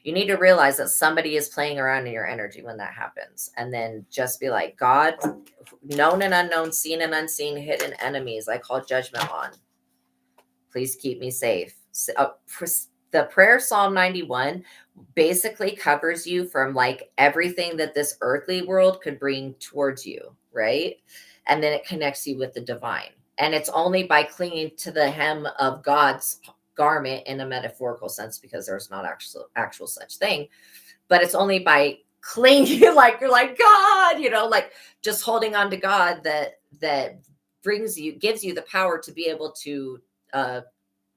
you need to realize that somebody is playing around in your energy when that happens. And then just be like, God, known and unknown, seen and unseen, hidden enemies, I call judgment on. Please keep me safe. The prayer Psalm 91 basically covers you from like everything that this earthly world could bring towards you, right? And then it connects you with the divine. And it's only by clinging to the hem of God's garment, in a metaphorical sense, because there's not actual such thing, but it's only by clinging, like you're like, God, like just holding on to God, that gives you the power to be able to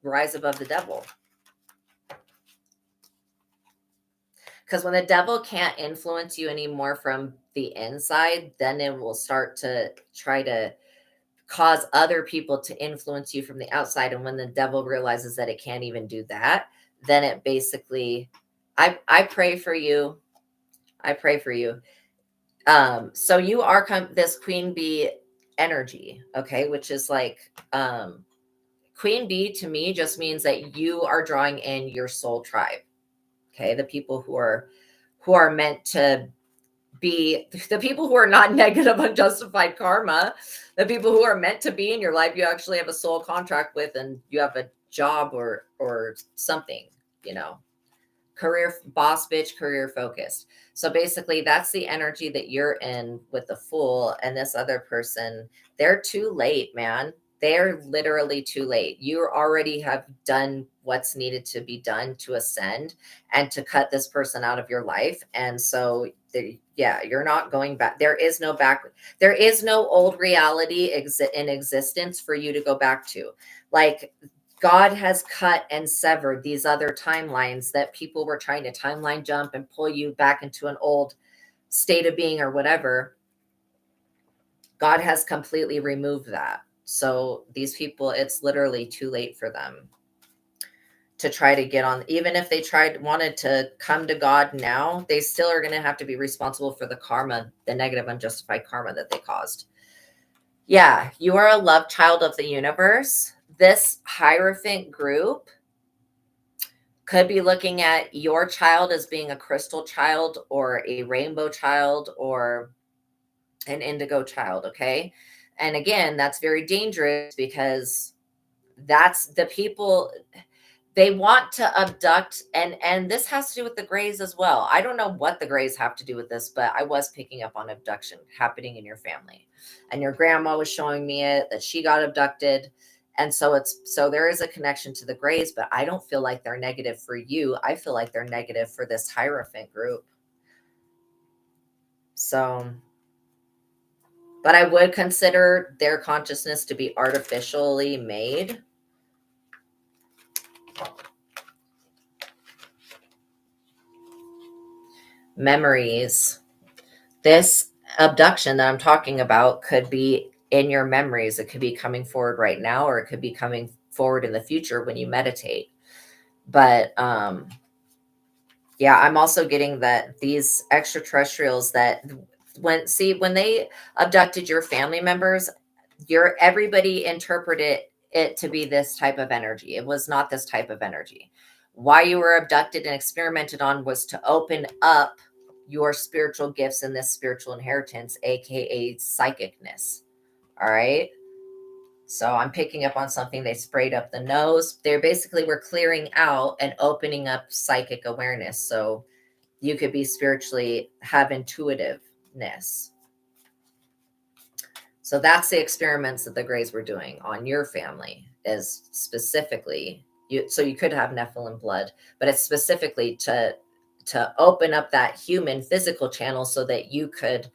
rise above the devil. Because when the devil can't influence you anymore from the inside, then it will start to try to cause other people to influence you from the outside. And when the devil realizes that it can't even do that, then it basically, I pray for you. I pray for you. So you are this queen bee energy, okay, which is like, queen bee to me just means that you are drawing in your soul tribe. Okay, the people who are meant to be, the people who are not negative, unjustified karma, the people who are meant to be in your life, you actually have a soul contract with, and you have a job or something, career boss bitch, career focused. So basically that's the energy that you're in with the Fool. And this other person, they're too late, man. They're literally too late. You already have done what's needed to be done to ascend and to cut this person out of your life. And so you're not going back. There is no back. There is no old reality in existence for you to go back to. Like, God has cut and severed these other timelines that people were trying to timeline jump and pull you back into an old state of being or whatever. God has completely removed that. So these people, it's literally too late for them to try to get on. Even if they wanted to come to God now, they still are going to have to be responsible for the karma, the negative, unjustified karma that they caused. Yeah, you are a love child of the universe. This Hierophant group could be looking at your child as being a crystal child or a rainbow child or an indigo child, okay? And again, that's very dangerous because That's the people, they want to abduct, and this has to do with the Greys as well. I don't know what the Greys have to do with this, but I was picking up on abduction happening in your family. And your grandma was showing me it, that she got abducted. And so there is a connection to the Greys, but I don't feel like they're negative for you. I feel like they're negative for this Hierophant group. So, but I would consider their consciousness to be artificially made. Memories. This abduction that I'm talking about could be in your memories. It could be coming forward right now, or it could be coming forward in the future when you meditate. But yeah, I'm also getting that these extraterrestrials that when they abducted your family members, everybody interpreted it to be this type of energy. It was not this type of energy. Why you were abducted and experimented on was to open up your spiritual gifts and this spiritual inheritance, aka psychicness. All right. So I'm picking up on something. They sprayed up the nose. They basically were clearing out and opening up psychic awareness. So you could be spiritually, have intuitiveness. So that's the experiments that the Greys were doing on your family, is specifically so you could have Nephilim blood, but it's specifically to open up that human physical channel so that you could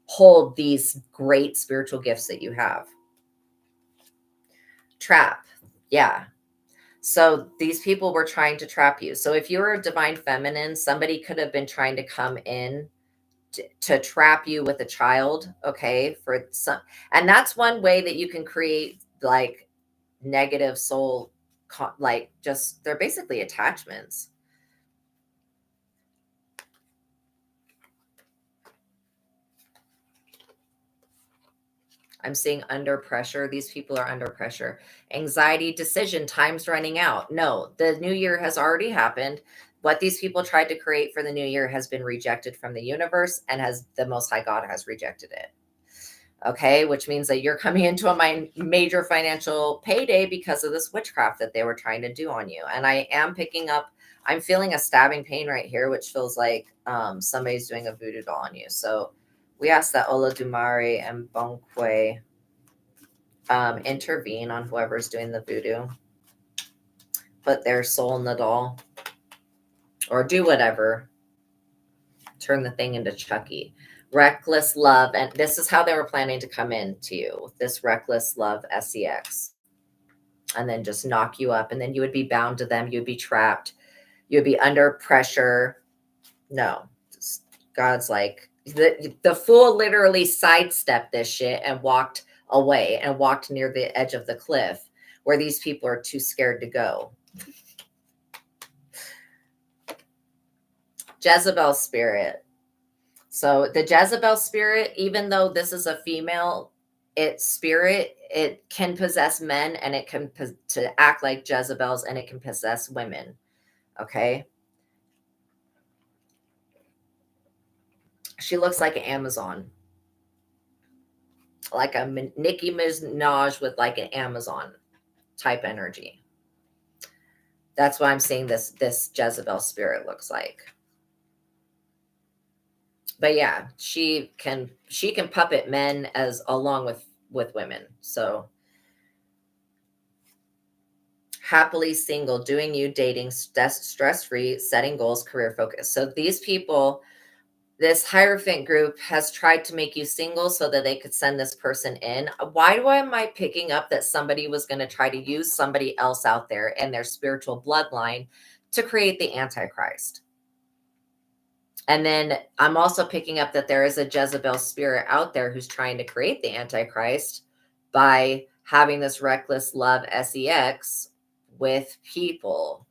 hold these great spiritual gifts that you have. Trap. Yeah. So these people were trying to trap you. So if you were a divine feminine, somebody could have been trying to come in to trap you with a child. Okay. For some, and that's one way that you can create like negative soul, like just, they're basically attachments. I'm seeing under pressure. These people are under pressure. Anxiety, decision, time's running out. No, the new year has already happened. What these people tried to create for the new year has been rejected from the universe, and the Most High God has rejected it. Okay, which means that you're coming into a major financial payday because of this witchcraft that they were trying to do on you. And I am picking up, I'm feeling a stabbing pain right here, which feels like somebody's doing a voodoo doll on you. So we ask that Olodumare and Bonkwe intervene on whoever's doing the voodoo. Put their soul in the doll. Or do whatever. Turn the thing into Chucky. Reckless love. And this is how they were planning to come in to you. This reckless love SEX. And then just knock you up. And then you would be bound to them. You would be trapped. You would be under pressure. No. God's like, the fool literally sidestepped this shit and walked away and walked near the edge of the cliff where these people are too scared to go. Jezebel spirit. So the Jezebel spirit, even though this is a female spirit, it can possess men, and it can to act like Jezebels, and it can possess women. Okay. She looks like an Amazon. Like a Nicki Minaj with like an Amazon type energy. That's what I'm saying this Jezebel spirit looks like. But yeah, she can puppet men as along with women. So happily single, doing you, dating, stress-free, setting goals, career focus. So these people, this Hierophant group has tried to make you single so that they could send this person in. Why am I picking up that somebody was going to try to use somebody else out there in their spiritual bloodline to create the Antichrist? And then I'm also picking up that there is a Jezebel spirit out there who's trying to create the Antichrist by having this reckless love SEX with people.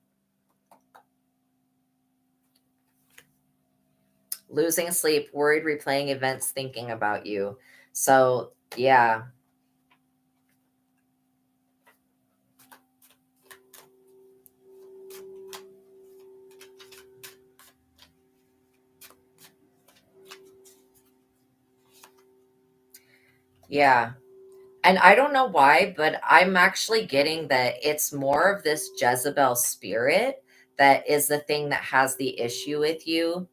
Losing sleep, worried, replaying events, thinking about you. So, yeah. Yeah. And I don't know why, but I'm actually getting that it's more of this Jezebel spirit that is the thing that has the issue with you.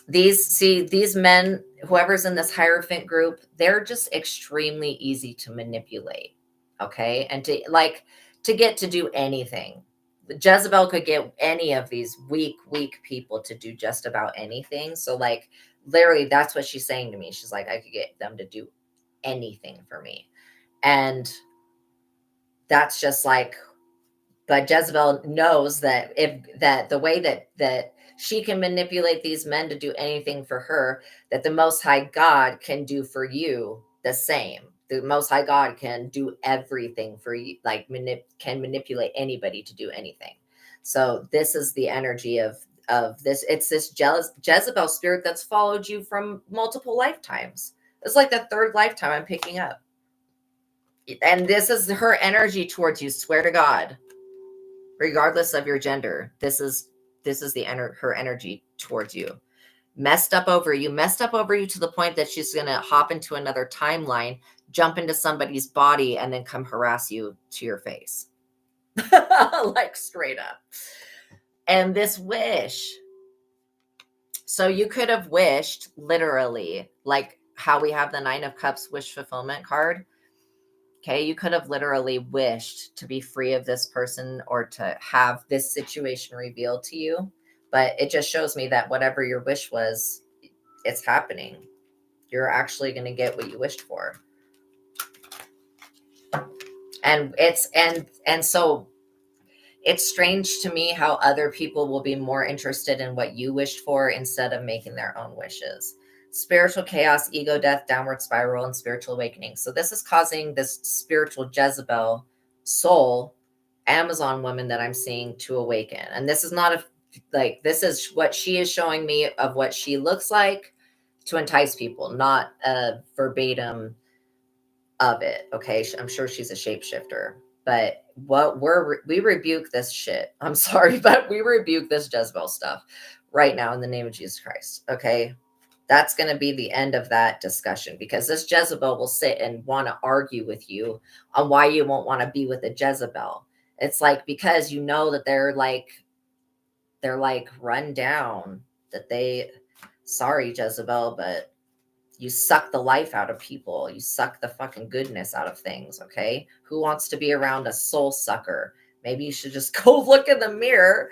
These men, whoever's in this Hierophant group, they're just extremely easy to manipulate. Okay. And to get to do anything. Jezebel could get any of these weak people to do just about anything. So like literally that's what she's saying to me. She's like, I could get them to do anything for me. And that's just like, but Jezebel knows that the way that she can manipulate these men to do anything for her, that the Most High God can do for you the same. The Most High God can do everything for you, like can manipulate anybody to do anything. So this is the energy of this. It's this Jezebel spirit that's followed you from multiple lifetimes. It's like the third lifetime I'm picking up. And this is her energy towards you, swear to God, regardless of your gender. This is her energy towards you. Messed up over you to the point that she's going to hop into another timeline, jump into somebody's body, and then come harass you to your face. Like straight up. And this wish. So you could have wished literally, like how we have the 9 of Cups wish fulfillment card. Okay, you could have literally wished to be free of this person or to have this situation revealed to you. But it just shows me that whatever your wish was, it's happening. You're actually going to get what you wished for. And so it's strange to me how other people will be more interested in what you wished for instead of making their own wishes. Spiritual chaos, ego death, downward spiral, and spiritual awakening. So this is causing this spiritual Jezebel soul Amazon woman that I'm seeing to awaken. And this is not this is what she is showing me of what she looks like to entice people, not a verbatim of it. Okay. I'm sure she's a shapeshifter, but we rebuke this shit. I'm sorry, but we rebuke this Jezebel stuff right now in the name of Jesus Christ. Okay. That's going to be the end of that discussion, because this Jezebel will sit and want to argue with you on why you won't want to be with a Jezebel. It's like, because you know that they're like run down, that sorry, Jezebel, but you suck the life out of people. You suck the fucking goodness out of things. Okay. Who wants to be around a soul sucker? Maybe you should just go look in the mirror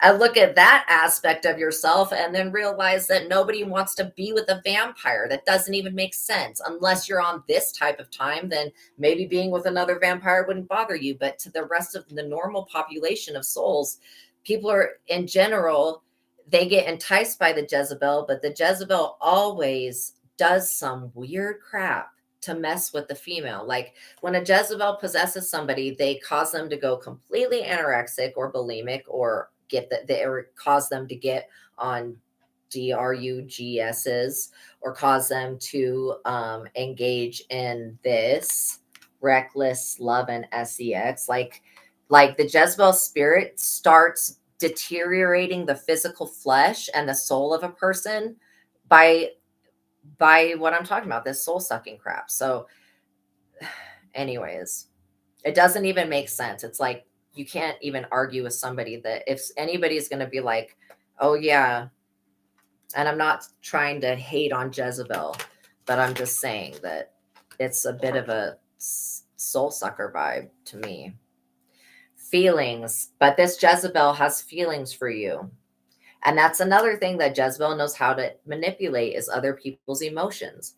and look at that aspect of yourself, and then realize that nobody wants to be with a vampire. That doesn't even make sense. Unless you're on this type of time, then maybe being with another vampire wouldn't bother you. But to the rest of the normal population of souls, people are in general, they get enticed by the Jezebel, but the Jezebel always does some weird crap to mess with the female. Like when a Jezebel possesses somebody, they cause them to go completely anorexic or bulimic, or cause them to get on DRUGSs, or cause them to engage in this reckless love and sex. Like the Jezebel spirit starts deteriorating the physical flesh and the soul of a person by what I'm talking about, this soul sucking crap. So anyways, it doesn't even make sense. It's like, you can't even argue with somebody that if anybody's going to be like, oh yeah. And I'm not trying to hate on Jezebel, but I'm just saying that it's a bit of a soul sucker vibe to me. Feelings, but this Jezebel has feelings for you. And that's another thing that Jezebel knows how to manipulate, is other people's emotions.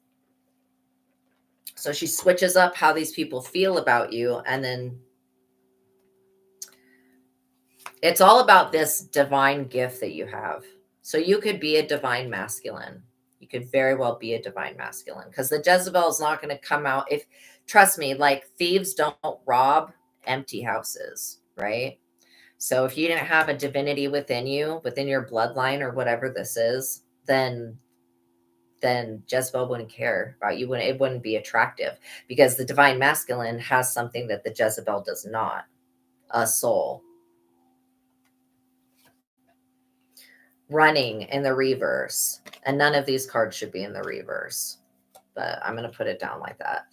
So she switches up how these people feel about you. And then it's all about this divine gift that you have. So you could be a divine masculine. You could very well be a divine masculine, because the Jezebel is not going to come out. Trust me, like thieves don't rob empty houses, right? So if you didn't have a divinity within you, within your bloodline or whatever this is, then Jezebel wouldn't care about you. It wouldn't be attractive, because the divine masculine has something that the Jezebel does not, a soul. Running in the reverse. And none of these cards should be in the reverse, but I'm going to put it down like that.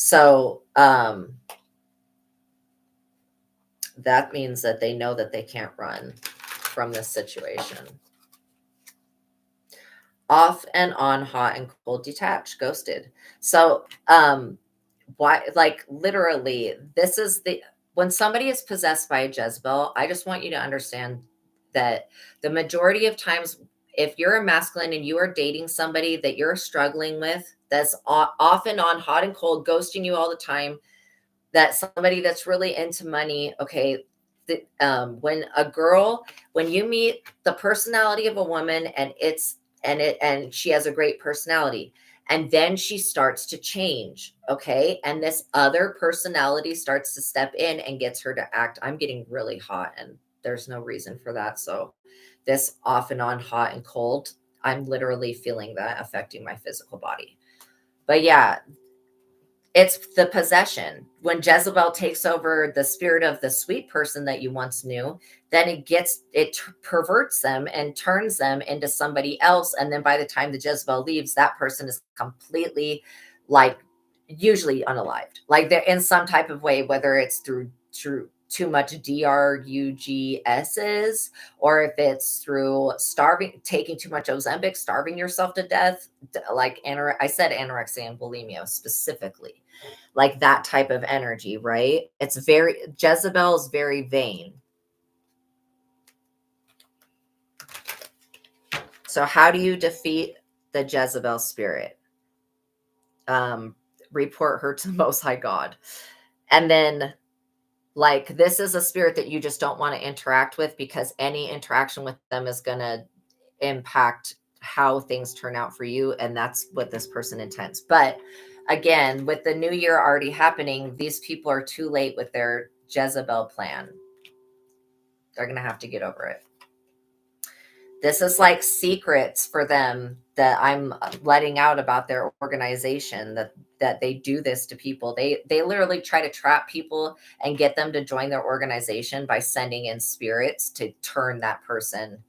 So that means that they know that they can't run from this situation. Off and on, hot and cold, detached, ghosted. So why, like, literally, this is the, when somebody is possessed by a Jezebel, I just want you to understand that the majority of times, if you're a masculine and you are dating somebody that you're struggling with, that's off and on, hot and cold, ghosting you all the time, that somebody that's really into money, okay, when you meet the personality of a woman, and and she has a great personality, and then she starts to change, okay, and this other personality starts to step in and gets her to act. I'm getting really hot, and there's no reason for that. So this off and on, hot and cold, I'm literally feeling that affecting my physical body. But yeah, it's the possession. When Jezebel takes over the spirit of the sweet person that you once knew, then it perverts them and turns them into somebody else. And then by the time the Jezebel leaves, that person is completely, like, usually unalived. Like, they're in some type of way, whether it's through too much DRUGSs, or if it's through starving, taking too much Ozempic, starving yourself to death, like I said anorexia and bulimia specifically, like that type of energy, right? It's very, Jezebel is very vain. So how do you defeat the Jezebel spirit? Report her to the Most High God. And then, like, this is a spirit that you just don't want to interact with, because any interaction with them is going to impact how things turn out for you. And that's what this person intends. But again, with the new year already happening, these people are too late with their Jezebel plan. They're going to have to get over it. This is like secrets for them that I'm letting out about their organization, that they do this to people. They literally try to trap people and get them to join their organization by sending in spirits to turn that person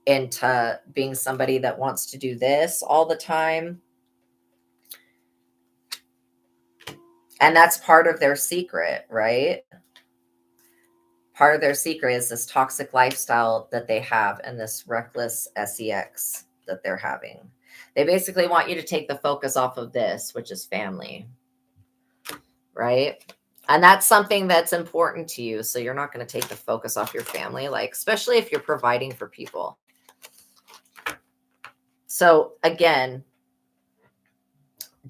into being somebody that wants to do this all the time. And that's part of their secret, right? Part of their secret is this toxic lifestyle that they have, and this reckless sex that they're having. They basically want you to take the focus off of this, which is family, right? And that's something that's important to you. So you're not going to take the focus off your family, like, especially if you're providing for people. So again,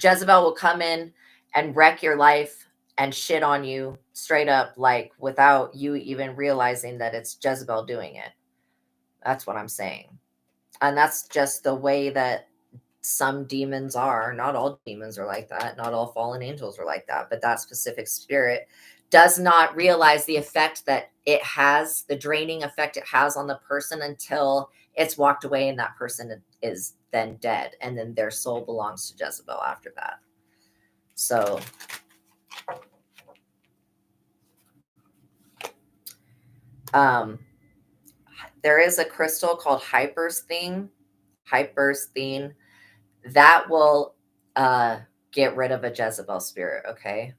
Jezebel will come in and wreck your life and shit on you straight up, like, without you even realizing that it's Jezebel doing it. That's what I'm saying. And that's just the way that some demons are. Not all demons are like that. Not all fallen angels are like that. But that specific spirit does not realize the effect that it has, the draining effect it has on the person, until it's walked away and that person is then dead. And then their soul belongs to Jezebel after that. So there is a crystal called hypersthene that will get rid of a Jezebel spirit, okay?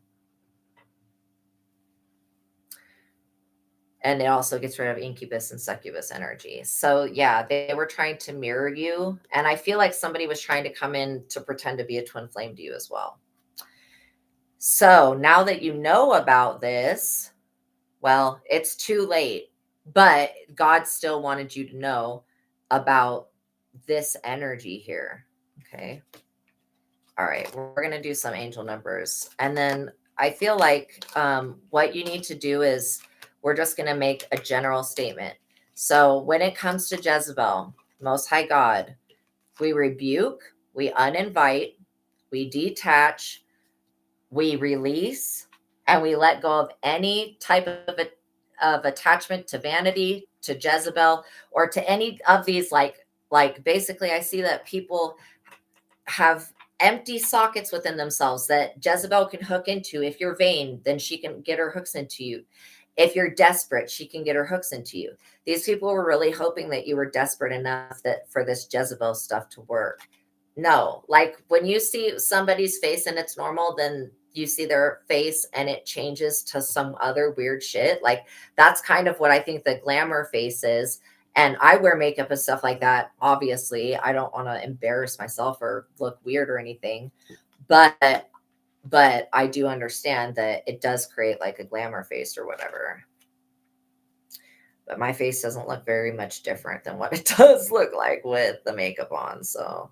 And it also gets rid of incubus and succubus energy. So yeah, they were trying to mirror you. And I feel like somebody was trying to come in to pretend to be a twin flame to you as well. So now that you know about this, well, it's too late. But God still wanted you to know about this energy here. Okay. All right. We're going to do some angel numbers. And then I feel like what you need to do is, we're just going to make a general statement. So when it comes to Jezebel, Most High God, we rebuke, we uninvite, we detach, we release, and we let go of any type of attachment to vanity, to Jezebel, or to any of these, like basically I see that people have empty sockets within themselves that Jezebel can hook into. If you're vain, then she can get her hooks into you. If you're desperate, she can get her hooks into you. These people were really hoping that you were desperate enough that for this Jezebel stuff to work. No, like, when you see somebody's face and it's normal, then you see their face and it changes to some other weird shit. Like that's kind of what I think the glamour face is. And I wear makeup and stuff like that. Obviously, I don't want to embarrass myself or look weird or anything. But I do understand that it does create like a glamour face or whatever. But my face doesn't look very much different than what it does look like with the makeup on. So,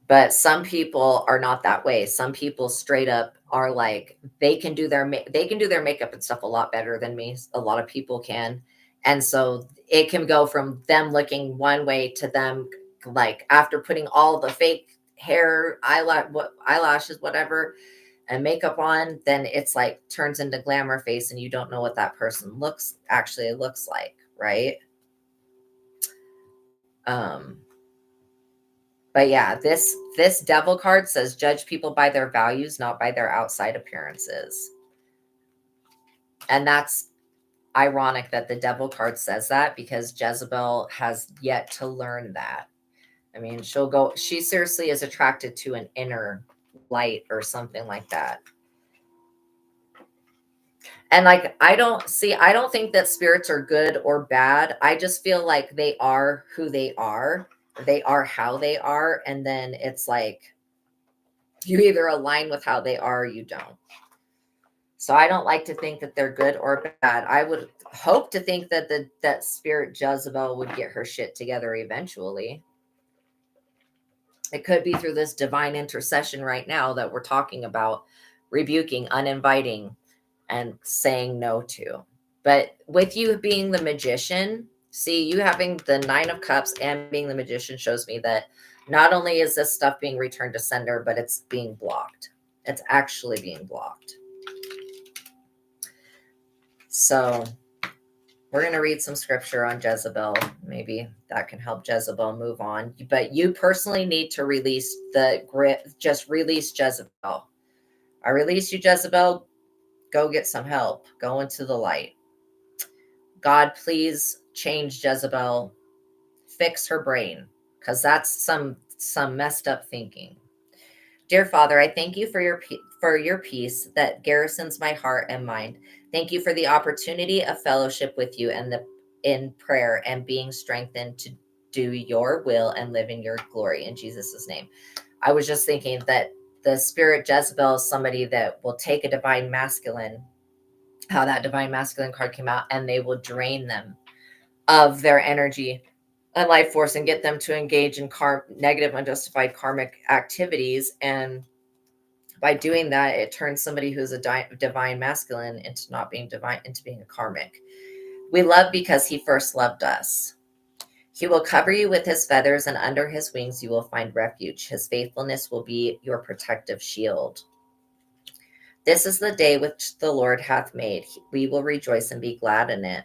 but some people are not that way. Some people straight up are like, they can do their makeup and stuff a lot better than me. A lot of people can. And so it can go from them looking one way to them, like after putting all the fake hair, eyelashes, whatever, and makeup on, then it's like turns into glamour face and you don't know what that person looks like, right? But yeah, this devil card says judge people by their values, not by their outside appearances. And that's ironic that the devil card says that, because Jezebel has yet to learn that. I mean, she seriously is attracted to an inner light or something like that. And like, I don't think that spirits are good or bad. I just feel like they are who they are. They are how they are. And then it's like, you either align with how they are or you don't. So I don't like to think that they're good or bad. I would hope to think that that spirit Jezebel would get her shit together eventually. It could be through this divine intercession right now that we're talking about, rebuking, uninviting, and saying no to. But with you being the magician, see, you having the 9 of Cups and being the magician shows me that not only is this stuff being returned to sender, but it's being blocked. It's actually being blocked. So we're going to read some scripture on Jezebel. Maybe that can help Jezebel move on. But you personally need to release the grip. Just release Jezebel. I release you, Jezebel. Go get some help. Go into the light. God, please change Jezebel. Fix her brain, because that's some messed up thinking. Dear Father, I thank you for your peace that garrisons my heart and mind. Thank you for the opportunity of fellowship with you and in prayer and being strengthened to do your will and live in your glory. In Jesus' name. I was just thinking that the spirit Jezebel is somebody that will take a divine masculine, how that divine masculine card came out, and they will drain them of their energy and life force and get them to engage in negative, unjustified karmic activities. And by doing that, it turns somebody who's a divine masculine into not being divine, into being a karmic. We love because he first loved us. He will cover you with his feathers, and under his wings you will find refuge. His faithfulness will be your protective shield. This is the day which the Lord hath made. We will rejoice and be glad in it.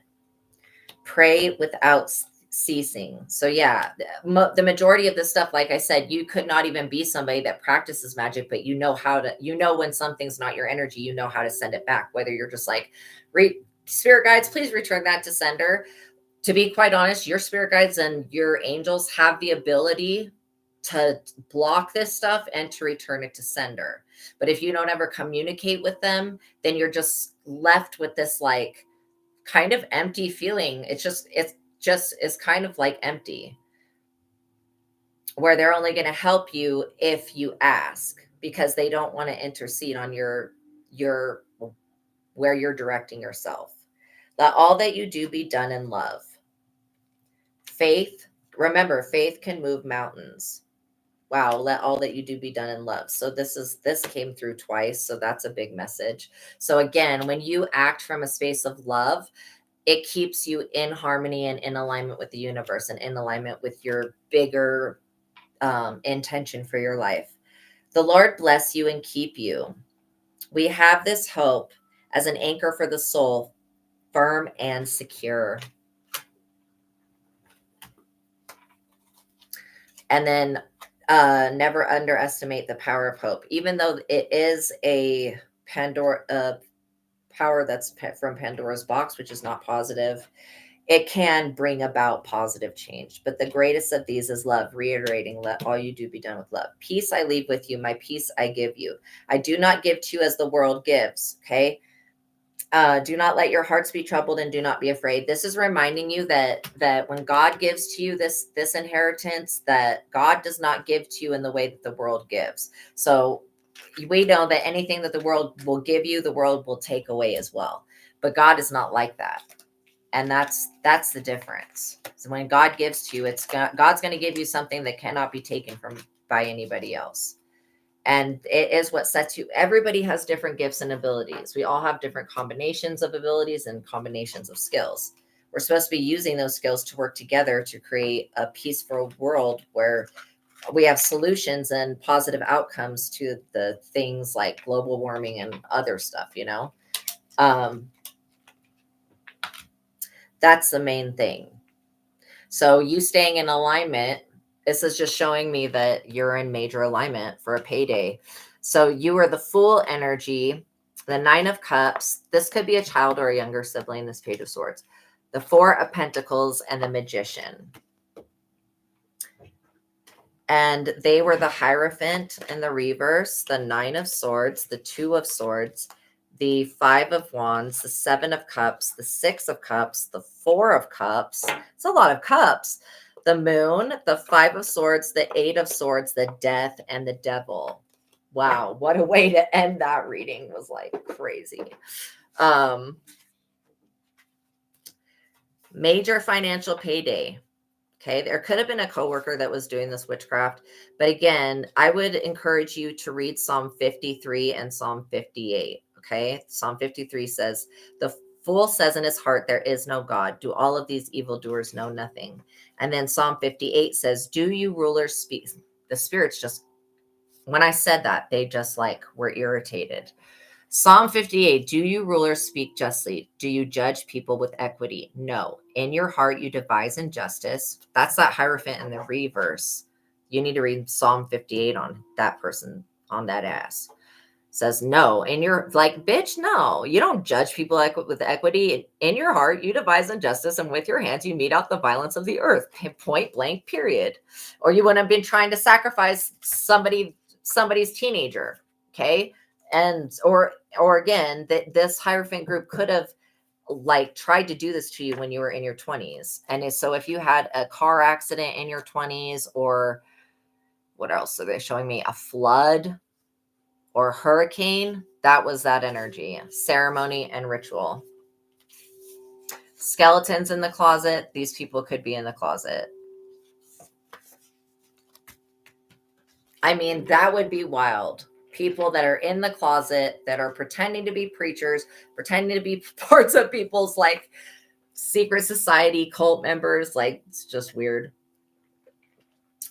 Pray without ceasing. So yeah, the majority of this stuff, like I said, you could not even be somebody that practices magic, but you know when something's not your energy, you know how to send it back. Whether you're just like, spirit guides, please return that to sender. To be quite honest, your spirit guides and your angels have the ability to block this stuff and to return it to sender. But if you don't ever communicate with them, then you're just left with this like kind of empty feeling. It's kind of like empty, where they're only going to help you if you ask, because they don't want to intercede on your where you're directing yourself. Let all that you do be done in love. Faith, remember, faith can move mountains. Wow, let all that you do be done in love. So this came through twice, so that's a big message. So again, when you act from a space of love, it keeps you in harmony and in alignment with the universe and in alignment with your bigger intention for your life. The Lord bless you and keep you. We have this hope as an anchor for the soul, firm and secure. And then never underestimate the power of hope. Even though it is a power that's from Pandora's box, which is not positive, it can bring about positive change. But the greatest of these is love, reiterating, let all you do be done with love. Peace I leave with you, my peace I give you. I do not give to you as the world gives, okay? Do not let your hearts be troubled and do not be afraid. This is reminding you that when God gives to you this inheritance, that God does not give to you in the way that the world gives. So we know that anything that the world will give you, the world will take away as well. But God is not like that. And that's the difference. So when God gives to you, God's going to give you something that cannot be taken from by anybody else. And it is what sets you. Everybody has different gifts and abilities. We all have different combinations of abilities and combinations of skills. We're supposed to be using those skills to work together to create a peaceful world where we have solutions and positive outcomes to the things like global warming and other stuff, that's the main thing. So you staying in alignment, this is just showing me that you're in major alignment for a payday. So you are the Fool energy, the Nine of Cups. This could be a child or a younger sibling, this Page of Swords. The Four of Pentacles and the Magician. And they were the Hierophant in the reverse, the Nine of Swords, the Two of Swords, the Five of Wands, the Seven of Cups, the Six of Cups, the Four of Cups. It's a lot of cups. The Moon, the Five of Swords, the Eight of Swords, the Death, and the Devil. Wow, what a way to end that reading. Was like crazy. Major financial payday. Okay, there could have been a coworker that was doing this witchcraft. But again, I would encourage you to read Psalm 53 and Psalm 58. Okay, Psalm 53 says, the fool says in his heart, there is no God. Do all of these evildoers know nothing? And then Psalm 58 says, do you rulers speak? The spirits just, when I said that, they just like were irritated. Psalm 58, do you rulers speak justly? Do you judge people with equity? No. In your heart, you devise injustice. That's that Hierophant in the reverse. You need to read Psalm 58 on that person, on that ass. Says no. In your, like, bitch, no. You don't judge people with equity. In your heart, you devise injustice, and with your hands, you mete out the violence of the earth. Point blank, period. Or you wouldn't have been trying to sacrifice somebody's teenager. Okay. And or again, that this Hierophant group could have like tried to do this to you when you were in your 20s. And so if you had a car accident in your 20s, or what else are they showing me? A flood or hurricane, that was that energy. Ceremony and ritual. Skeletons in the closet. These people could be in the closet. I mean, that would be wild. People that are in the closet that are pretending to be preachers, pretending to be parts of people's like secret society cult members. Like, it's just weird.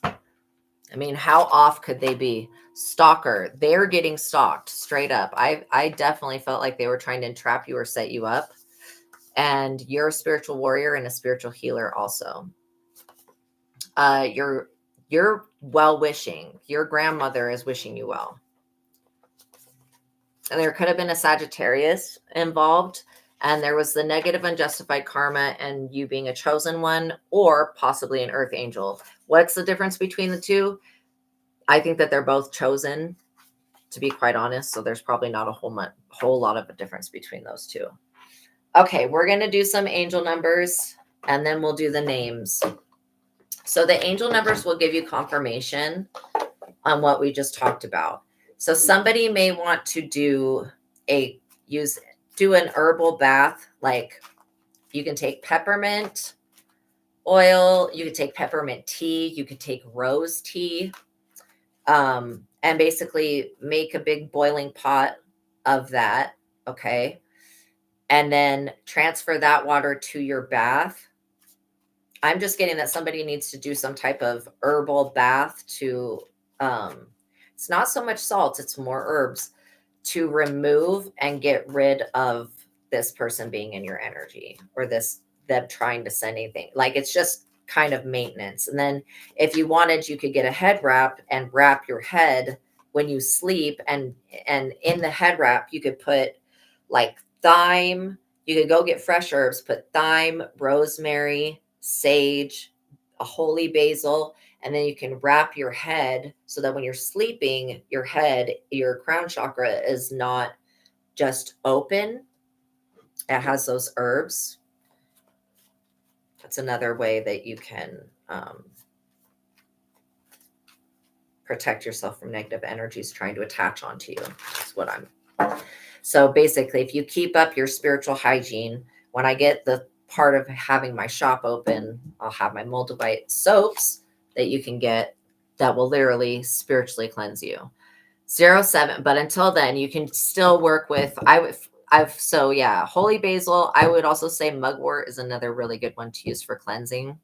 I mean, how off could they be? Stalker. They're getting stalked straight up. I definitely felt like they were trying to entrap you or set you up. And you're a spiritual warrior and a spiritual healer also. You're well-wishing. Your grandmother is wishing you well. And there could have been a Sagittarius involved, and there was the negative unjustified karma and you being a chosen one, or possibly an earth angel. What's the difference between the two? I think that they're both chosen, to be quite honest. So there's probably not a whole lot of a difference between those two. Okay, we're going to do some angel numbers, and then we'll do the names. So the angel numbers will give you confirmation on what we just talked about. So somebody may want to do an herbal bath. Like, you can take peppermint oil, you could take peppermint tea, you could take rose tea, and basically make a big boiling pot of that. Okay. And then transfer that water to your bath. I'm just getting that somebody needs to do some type of herbal bath to, it's not so much salt, it's more herbs to remove and get rid of this person being in your energy, or them trying to send anything. Like, it's just kind of maintenance. And then if you wanted, you could get a head wrap and wrap your head when you sleep. And in the head wrap, you could put like thyme You could go get fresh herbs, put thyme, rosemary, sage, a holy basil, and then you can wrap your head so that when you're sleeping, your head, your crown chakra is not just open. It has those herbs. That's another way that you can protect yourself from negative energies trying to attach onto you. That's what So basically, if you keep up your spiritual hygiene, when I get the part of having my shop open, I'll have my multivite soaps that you can get that will literally spiritually cleanse you. 07. But until then, you can still work with, so yeah, holy basil. I would also say mugwort is another really good one to use for cleansing.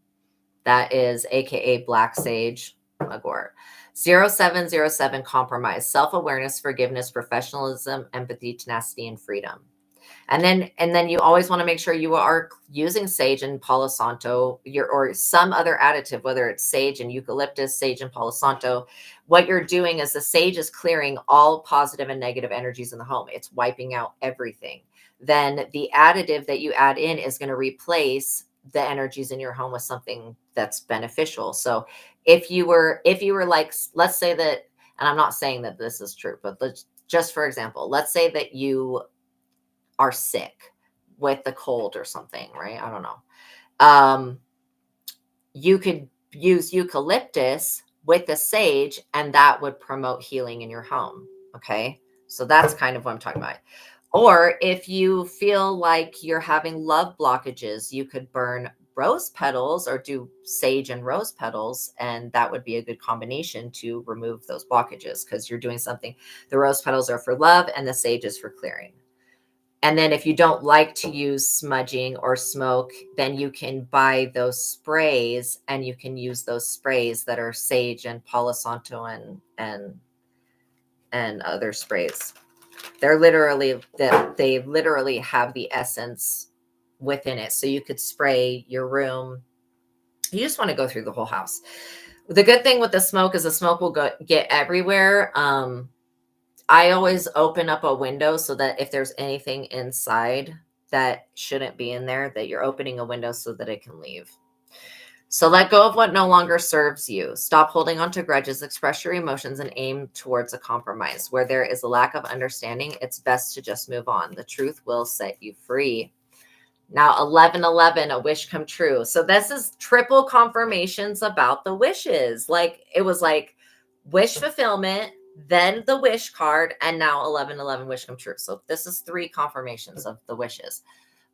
That is AKA black sage, mugwort. 0707 compromise, self-awareness, forgiveness, professionalism, empathy, tenacity, and freedom. And then you always want to make sure you are using sage and Palo Santo, or some other additive, whether it's sage and eucalyptus, sage and Palo Santo. What you're doing is the sage is clearing all positive and negative energies in the home. It's wiping out everything. Then the additive that you add in is going to replace the energies in your home with something that's beneficial. So if you were like, let's say that, and I'm not saying that this is true, but just for example, let's say that you are sick with the cold or something, right? I don't know. You could use eucalyptus with the sage, and that would promote healing in your home. Okay. So that's kind of what I'm talking about. Or if you feel like you're having love blockages, you could burn rose petals or do sage and rose petals. And that would be a good combination to remove those blockages, because you're doing something. The rose petals are for love and the sage is for clearing. And then if you don't like to use smudging or smoke, then you can buy those sprays, and you can use those sprays that are sage and Palo Santo and other sprays. They literally have the essence within it. So you could spray your room. You just want to go through the whole house. The good thing with the smoke is the smoke will get everywhere. I always open up a window so that if there's anything inside that shouldn't be in there, that you're opening a window so that it can leave. So let go of what no longer serves you. Stop holding on to grudges, express your emotions, and aim towards a compromise. Where there is a lack of understanding, it's best to just move on. The truth will set you free. Now, 1111, a wish come true. So this is triple confirmations about the wishes. Like, it was like wish fulfillment, then the wish card, and now 1111 wish come true. So this is 3 confirmations of the wishes.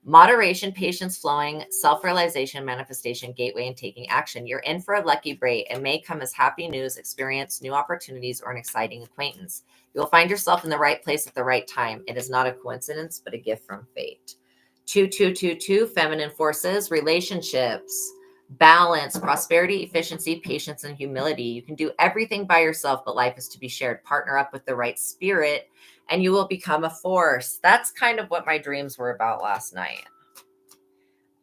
Moderation, patience flowing, self-realization, manifestation, gateway, and taking action. You're in for a lucky break. It may come as happy news, experience, new opportunities, or an exciting acquaintance. You'll find yourself in the right place at the right time. It is not a coincidence, but a gift from fate. 2222, feminine forces, relationships, balance, prosperity, efficiency, patience, and humility. You can do everything by yourself, but life is to be shared. Partner up with the right spirit, and you will become a force. That's kind of what my dreams were about last night.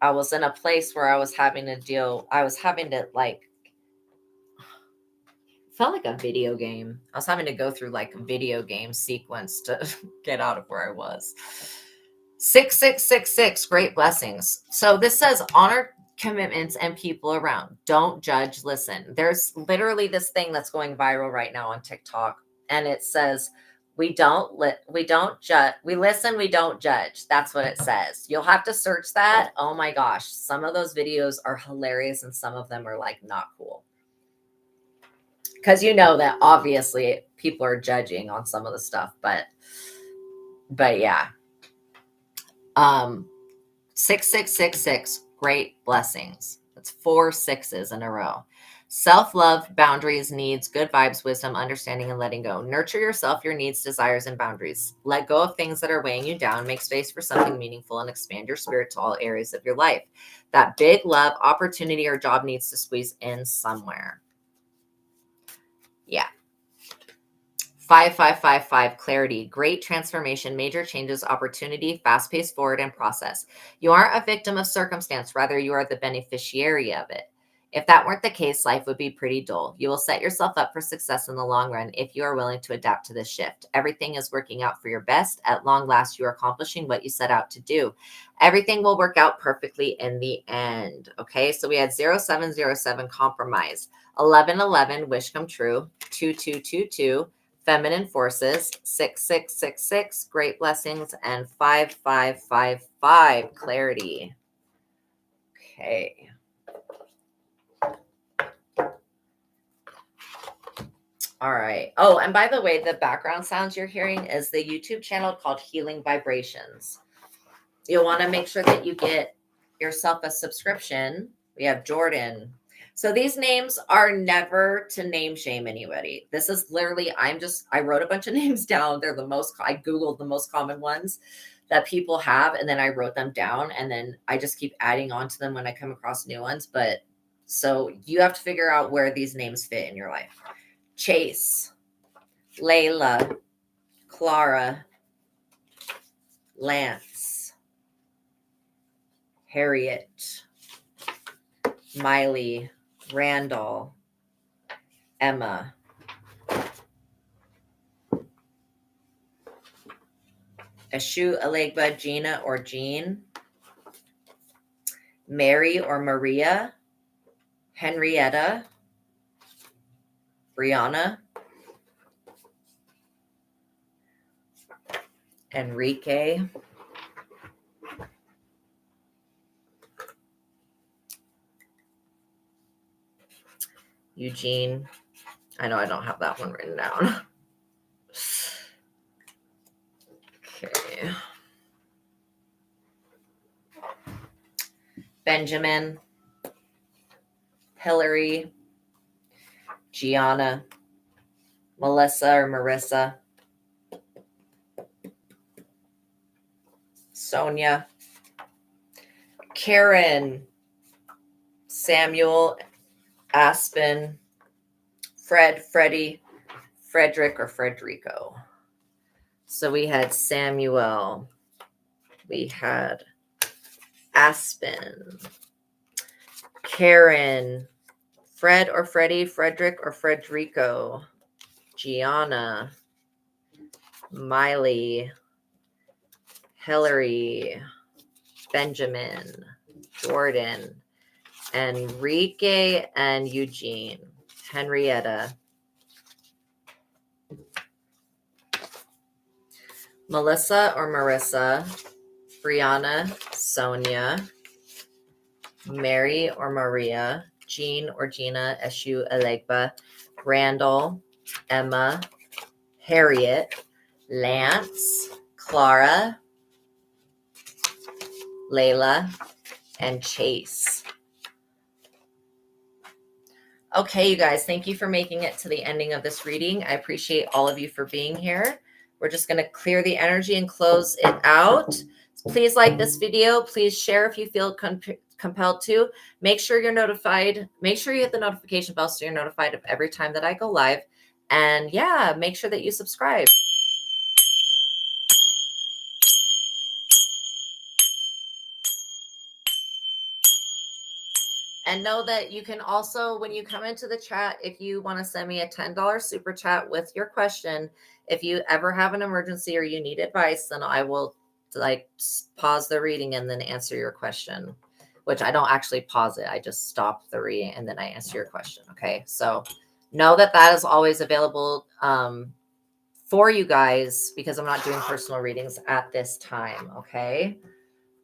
I was in a place where I was having to like, felt like a video game. I was having to go through like a video game sequence to get out of where I was. 6666, great blessings. So this says honor commitments and people around. Don't judge, listen. There's literally this thing that's going viral right now on TikTok, and it says we don't judge, we listen, we don't judge. That's what it says. You'll have to search that. Oh my gosh, some of those videos are hilarious and some of them are like not cool. Because you know that obviously people are judging on some of the stuff, but yeah. 6666, great blessings. That's 4 6s in a row. Self-love, boundaries, needs, good vibes, wisdom, understanding, and letting go. Nurture yourself, your needs, desires, and boundaries. Let go of things that are weighing you down. Make space for something meaningful and expand your spirit to all areas of your life. That big love, opportunity, or job needs to squeeze in somewhere. Yeah. 5555, clarity, great transformation, major changes, opportunity, fast-paced forward and process. You aren't a victim of circumstance. Rather, you are the beneficiary of it. If that weren't the case, life would be pretty dull. You will set yourself up for success in the long run if you are willing to adapt to this shift. Everything is working out for your best. At long last, you are accomplishing what you set out to do. Everything will work out perfectly in the end. Okay, so we had 0707 compromise, 1111 wish come true, 2222 feminine forces, 6666 great blessings, and 5555 clarity. Okay. All right. Oh, and by the way, the background sounds you're hearing is the YouTube channel called Healing Vibrations. You'll want to make sure that you get yourself a subscription. We have Jordan. So these names are never to name shame anybody. This is literally, I wrote a bunch of names down. They're I Googled the most common ones that people have, and then I wrote them down, and then I just keep adding on to them when I come across new ones. But so you have to figure out where these names fit in your life. Chase, Layla, Clara, Lance, Harriet, Miley, Randall, Emma, Ashu, Alegba, Gina or Jean, Mary or Maria, Henrietta, Brianna, Enrique, Eugene. I know I don't have that one written down. Okay. Benjamin, Hillary, Gianna, Melissa or Marissa, Sonia, Karen, Samuel, Aspen, Fred, Freddie, Frederick or Frederico. So we had Samuel, we had Aspen, Karen, Fred or Freddie, Frederick or Frederico, Gianna, Miley, Hillary, Benjamin, Jordan, Enrique and Eugene, Henrietta, Melissa or Marissa, Brianna, Sonia, Mary or Maria, Jean or Gina, Eshu, Alegba, Randall, Emma, Harriet, Lance, Clara, Layla, and Chase. Okay, you guys, thank you for making it to the ending of this reading. I appreciate all of you for being here. We're just going to clear the energy and close it out. Please like this video. Please share if you feel compelled to. Make sure you're notified. Make sure you hit the notification bell so you're notified of every time that I go live. And yeah, make sure that you subscribe. And know that you can also, when you come into the chat, if you want to send me a $10 super chat with your question, if you ever have an emergency or you need advice, then I will pause the reading and then answer your question, which I don't actually pause it. I just stop the reading and then I answer your question. Okay. So know that that is always available for you guys because I'm not doing personal readings at this time. Okay.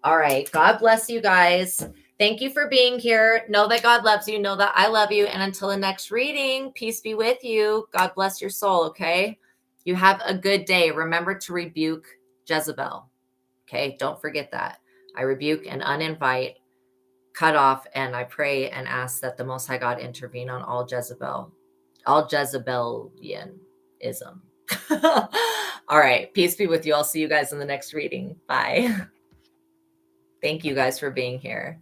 All right. God bless you guys. Thank you for being here. Know that God loves you. Know that I love you. And until the next reading, peace be with you. God bless your soul. Okay. You have a good day. Remember to rebuke Jezebel. Okay. Don't forget that. I rebuke and uninvite, cut off, and I pray and ask that the Most High God intervene on all Jezebelianism. All right. Peace be with you. I'll see you guys in the next reading. Bye. Thank you guys for being here.